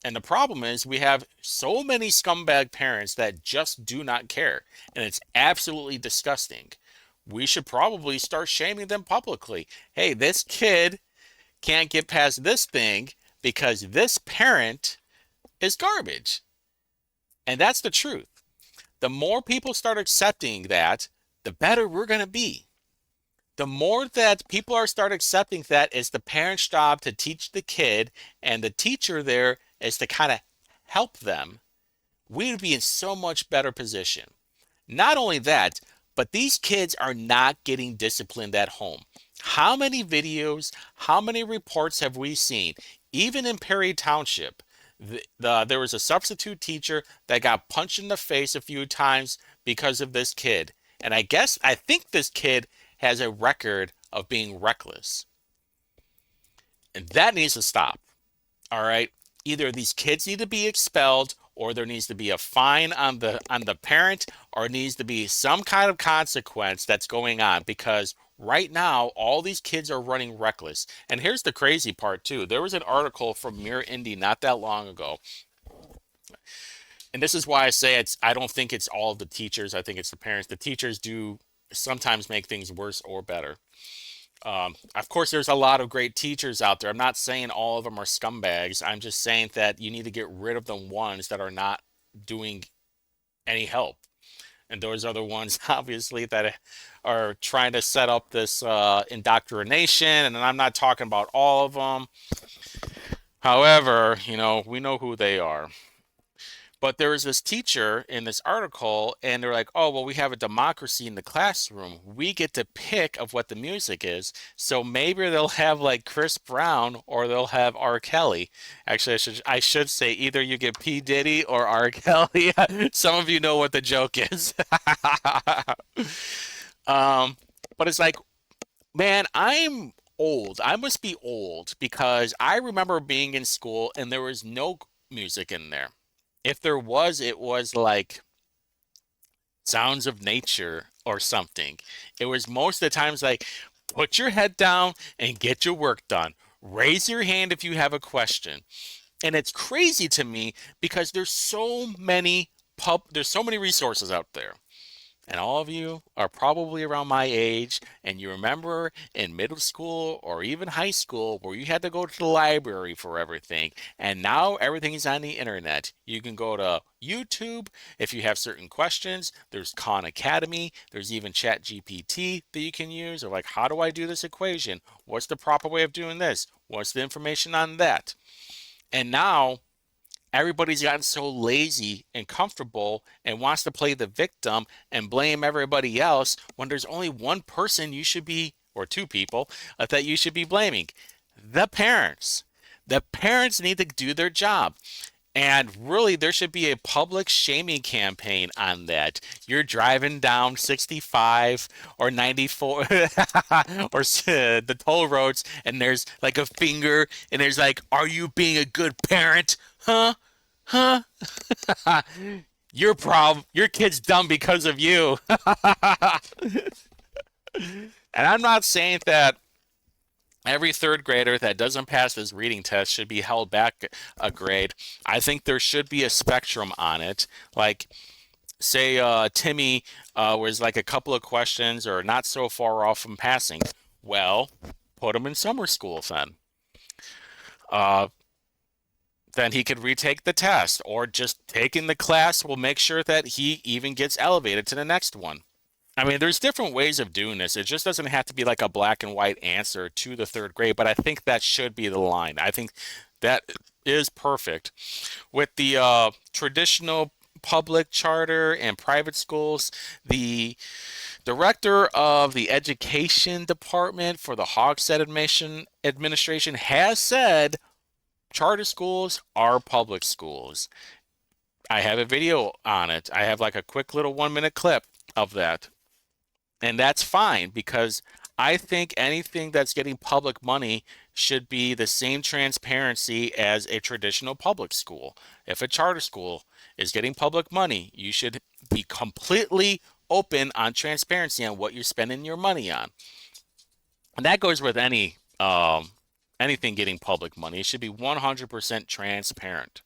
And the problem is we have so many scumbag parents that just do not care. And it's absolutely disgusting. We should probably start shaming them publicly. Hey, this kid can't get past this thing because this parent is garbage. And that's the truth. The more people start accepting that, the better we're going to be. The more that people are start accepting that it's the parent's job to teach the kid and the teacher there is to kind of help them, we would be in so much better position. Not only that, but these kids are not getting disciplined at home. How many videos, how many reports have we seen? Even in Perry Township, there was a substitute teacher that got punched in the face a few times because of this kid. And I think this kid has a record of being reckless. And that needs to stop. All right? Either these kids need to be expelled or there needs to be a fine on the parent or it needs to be some kind of consequence that's going on because right now all these kids are running reckless. And here's the crazy part too. There was an article from Mirror Indy not that long ago. And this is why I say I don't think it's all the teachers. I think it's the parents. The teachers do sometimes make things worse or better. Of course, there's a lot of great teachers out there. I'm not saying all of them are scumbags. I'm just saying that you need to get rid of the ones that are not doing any help. And those are the ones, obviously, that are trying to set up this indoctrination. And I'm not talking about all of them. However, we know who they are. But there was this teacher in this article, and they're like, oh, well, we have a democracy in the classroom. We get to pick of what the music is. So maybe they'll have like Chris Brown or they'll have R. Kelly. Actually, I should say either you get P. Diddy or R. Kelly. Some of you know what the joke is. But it's like, man, I'm old. I must be old because I remember being in school and there was no music in there. If there was, it was like Sounds of Nature or something. It was most of the times like, put your head down and get your work done. Raise your hand if you have a question. And it's crazy to me because there's so many resources out there. And all of you are probably around my age, and you remember in middle school or even high school where you had to go to the library for everything. And now everything is on the internet. You can go to YouTube if you have certain questions. There's Khan Academy. There's even Chat GPT that you can use. Or like, how do I do this equation? What's the proper way of doing this? What's the information on that? And now everybody's gotten so lazy and comfortable and wants to play the victim and blame everybody else when there's only one person you should be, or two people, that you should be blaming. The parents. The parents need to do their job. And really, there should be a public shaming campaign on that. You're driving down 65 or 94 or the toll roads, and there's like a finger, and there's like, are you being a good parent? Huh? Huh? Your kid's dumb because of you. And I'm not saying that every third grader that doesn't pass this reading test should be held back a grade. I think there should be a spectrum on it. Like, say Timmy was like a couple of questions or not so far off from passing. Well, put him in summer school then. Then he could retake the test, or just taking the class will make sure that he even gets elevated to the next one. I mean, there's different ways of doing this. It just doesn't have to be like a black and white answer to the third grade, but I think that should be the line. I think that is perfect. With the traditional public charter and private schools, the director of the education department for the Hogshead administration has said charter schools are public schools. I have a video on it. I have like a quick little 1 minute clip of that. And that's fine because I think anything that's getting public money should be the same transparency as a traditional public school. If a charter school is getting public money, you should be completely open on transparency on what you're spending your money on. And that goes with anything getting public money. It should be 100% transparent.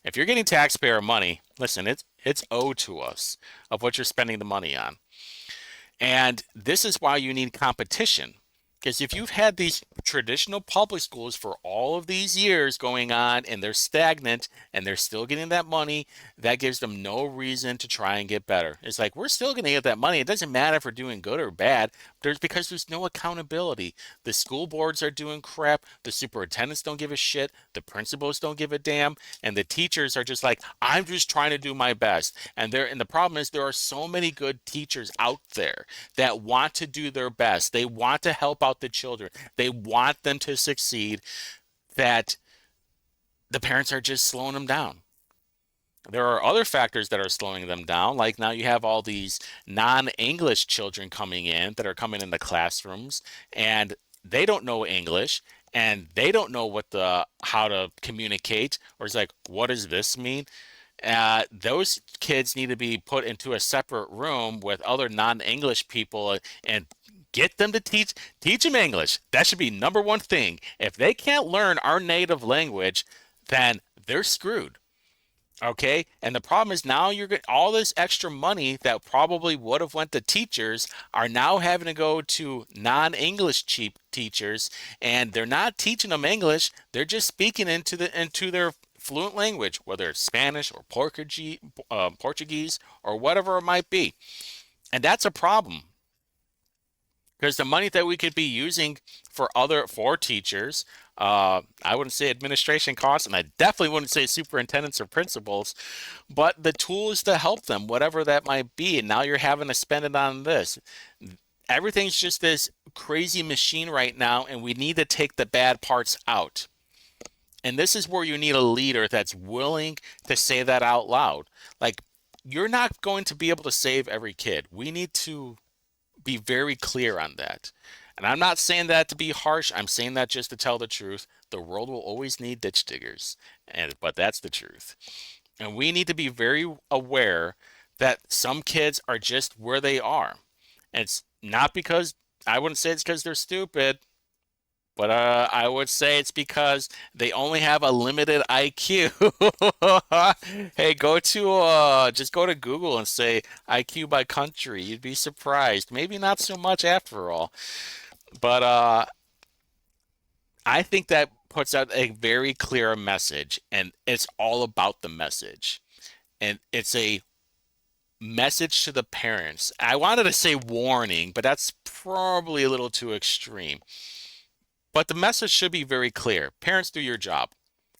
If you're getting taxpayer money, listen, it's owed to us of what you're spending the money on. And this is why you need competition. Because if you've had these traditional public schools for all of these years going on and they're stagnant and they're still getting that money, that gives them no reason to try and get better. It's like, we're still going to get that money. It doesn't matter if we're doing good or bad. Because there's no accountability. The school boards are doing crap. The superintendents don't give a shit. The principals don't give a damn. And the teachers are just like, I'm just trying to do my best. And the problem is there are so many good teachers out there that want to do their best. They want to help out the children. They want them to succeed, that the parents are just slowing them down. There are other factors that are slowing them down. Like now you have all these non-English children coming in that are coming in the classrooms, and they don't know English and they don't know how to communicate, or it's like, what does this mean? Those kids need to be put into a separate room with other non-English people and get them to teach them English. That should be number one thing. If they can't learn our native language, then they're screwed. Okay? And the problem is now you're getting all this extra money that probably would have went to teachers are now having to go to non-English cheap teachers, and they're not teaching them English. They're just speaking into their fluent language, whether it's Spanish or Portuguese or whatever it might be. And that's a problem. Because the money that we could be using for teachers, I wouldn't say administration costs, and I definitely wouldn't say superintendents or principals, but the tools to help them, whatever that might be, and now you're having to spend it on this. Everything's just this crazy machine right now, and we need to take the bad parts out. And this is where you need a leader that's willing to say that out loud. Like, you're not going to be able to save every kid. We need to be very clear on that. And I'm not saying that to be harsh. I'm saying that just to tell the truth. The world will always need ditch diggers, but that's the truth. And we need to be very aware that some kids are just where they are. And it's not because, I wouldn't say it's because they're stupid, but I would say it's because they only have a limited IQ. Hey, just go to Google and say IQ by country. You'd be surprised. Maybe not so much after all. But I think that puts out a very clear message, and it's all about the message. And it's a message to the parents. I wanted to say warning, but that's probably a little too extreme. But the message should be very clear. Parents, do your job.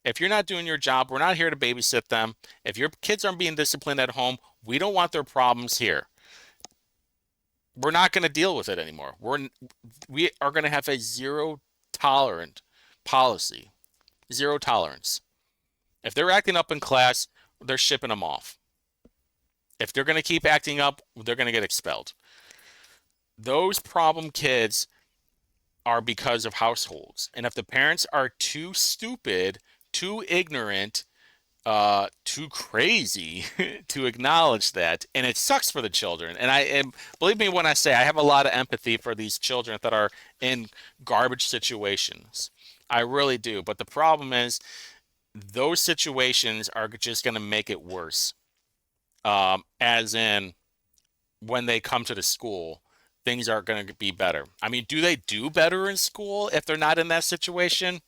If you're not doing your job, we're not here to babysit them. If your kids aren't being disciplined at home, we don't want their problems here. We're not going to deal with it anymore. We are going to have a zero tolerant policy. Zero tolerance. If they're acting up in class, they're shipping them off. If they're going to keep acting up, they're going to get expelled. Those problem kids are because of households. And if the parents are too stupid, too ignorant, too crazy to acknowledge that, and it sucks for the children. And believe me when I say I have a lot of empathy for these children that are in garbage situations. I really do. But the problem is those situations are just going to make it worse. As in when they come to the school, things are going to be better. I mean, do they do better in school if they're not in that situation?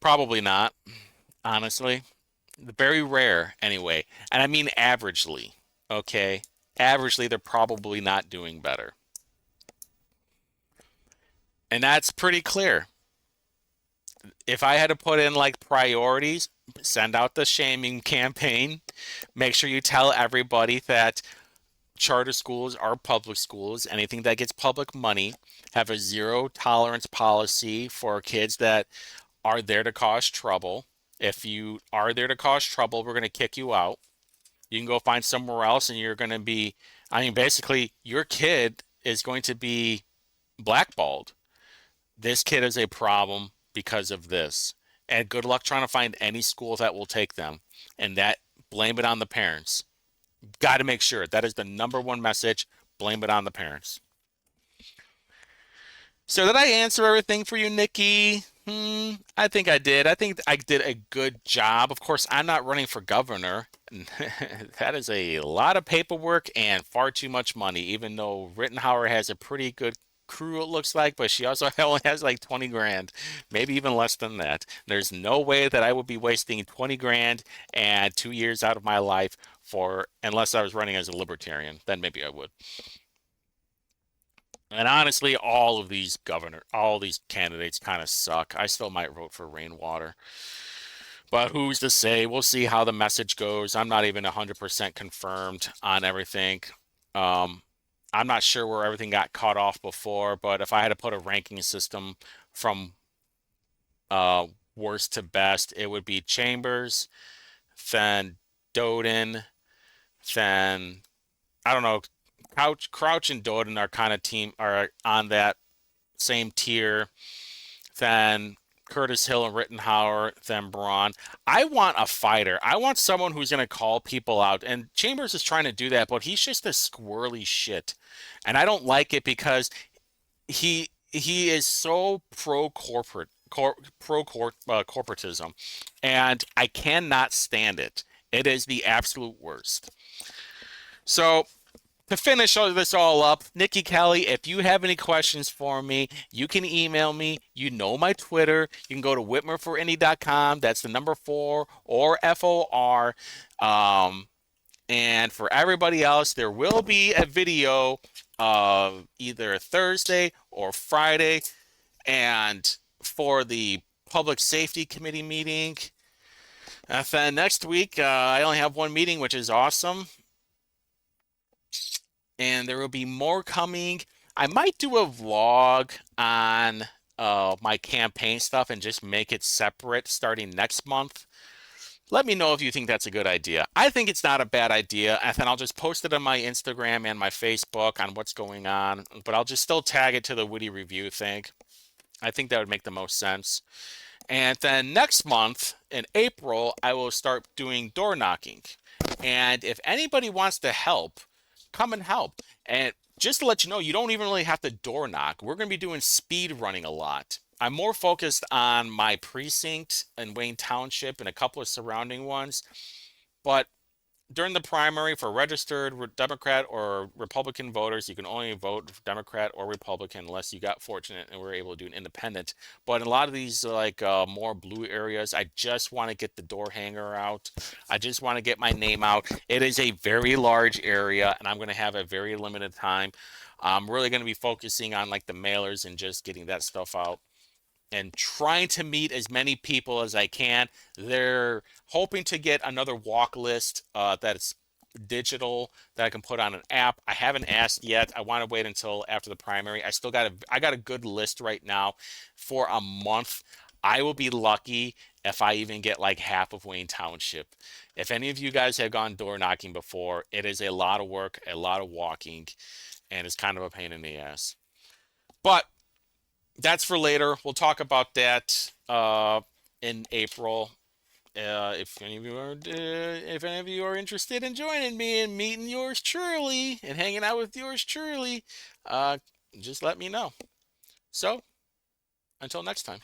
Probably not, honestly. Very rare, anyway. And I mean averagely, okay? Averagely, they're probably not doing better. And that's pretty clear. If I had to put in like priorities, send out the shaming campaign. Make sure you tell everybody that charter schools are public schools. Anything that gets public money, have a zero tolerance policy for kids that are there to cause trouble. If you are there to cause trouble, we're going to kick you out. You can go find somewhere else and you're going to be, I mean, basically, your kid is going to be blackballed. This kid is a problem because of this. And good luck trying to find any school that will take them. And that, blame it on the parents. Got to make sure. That is the number one message. Blame it on the parents. So did I answer everything for you, Nikki? I think I did. I think I did a good job. Of course, I'm not running for governor. That is a lot of paperwork and far too much money, even though Rittenhauer has a pretty good crew, it looks like, but she also only has like 20 grand, maybe even less than that. There's no way that I would be wasting 20 grand and 2 years out of my life unless I was running as a libertarian. Then maybe I would. And honestly, all these candidates kind of suck. I still might vote for Rainwater. But who's to say? We'll see how the message goes. I'm not even 100% confirmed on everything. I'm not sure where everything got cut off before, but if I had to put a ranking system from worst to best, it would be Chambers, then Doden, then I don't know. Crouch and Doden are on that same tier. Then Curtis Hill and Rittenhauer, then Braun. I want a fighter. I want someone who's going to call people out. And Chambers is trying to do that, but he's just a squirrely shit. And I don't like it because he is so corporatism, and I cannot stand it. It is the absolute worst. So to finish this all up, Niki Kelly, if you have any questions for me, you can email me. You know my Twitter. You can go to whitmerforindy.com. That's the number 4 or FOR. And for everybody else, there will be a video either Thursday or Friday. And for the Public Safety Committee meeting, then next week, I only have one meeting, which is awesome. And there will be more coming. I might do a vlog on my campaign stuff and just make it separate starting next month. Let me know if you think that's a good idea. I think it's not a bad idea, and then I'll just post it on my Instagram and my Facebook on what's going on, but I'll just still tag it to the Whitty Review thing. I think that would make the most sense. And then next month, in April, I will start doing door knocking. And if anybody wants to help, come and help. And just to let you know, you don't even really have to door knock. We're going to be doing speed running a lot. I'm more focused on my precinct in Wayne Township and a couple of surrounding ones. But during the primary for registered Democrat or Republican voters, you can only vote Democrat or Republican unless you got fortunate and were able to do an independent. But in a lot of these more blue areas, I just want to get the door hanger out. I just want to get my name out. It is a very large area, and I'm going to have a very limited time. I'm really going to be focusing on like the mailers and just getting that stuff out and trying to meet as many people as I can. They're hoping to get another walk list that's digital that I can put on an app. I haven't asked yet. I want to wait until after the primary. I got a good list right now for a month. I will be lucky if I even get like half of Wayne Township. If any of you guys have gone door knocking before, it is a lot of work, a lot of walking, and it's kind of a pain in the ass. But that's for later. We'll talk about that in April. If any of you are interested in joining me and meeting yours truly and hanging out with yours truly, just let me know. So, until next time.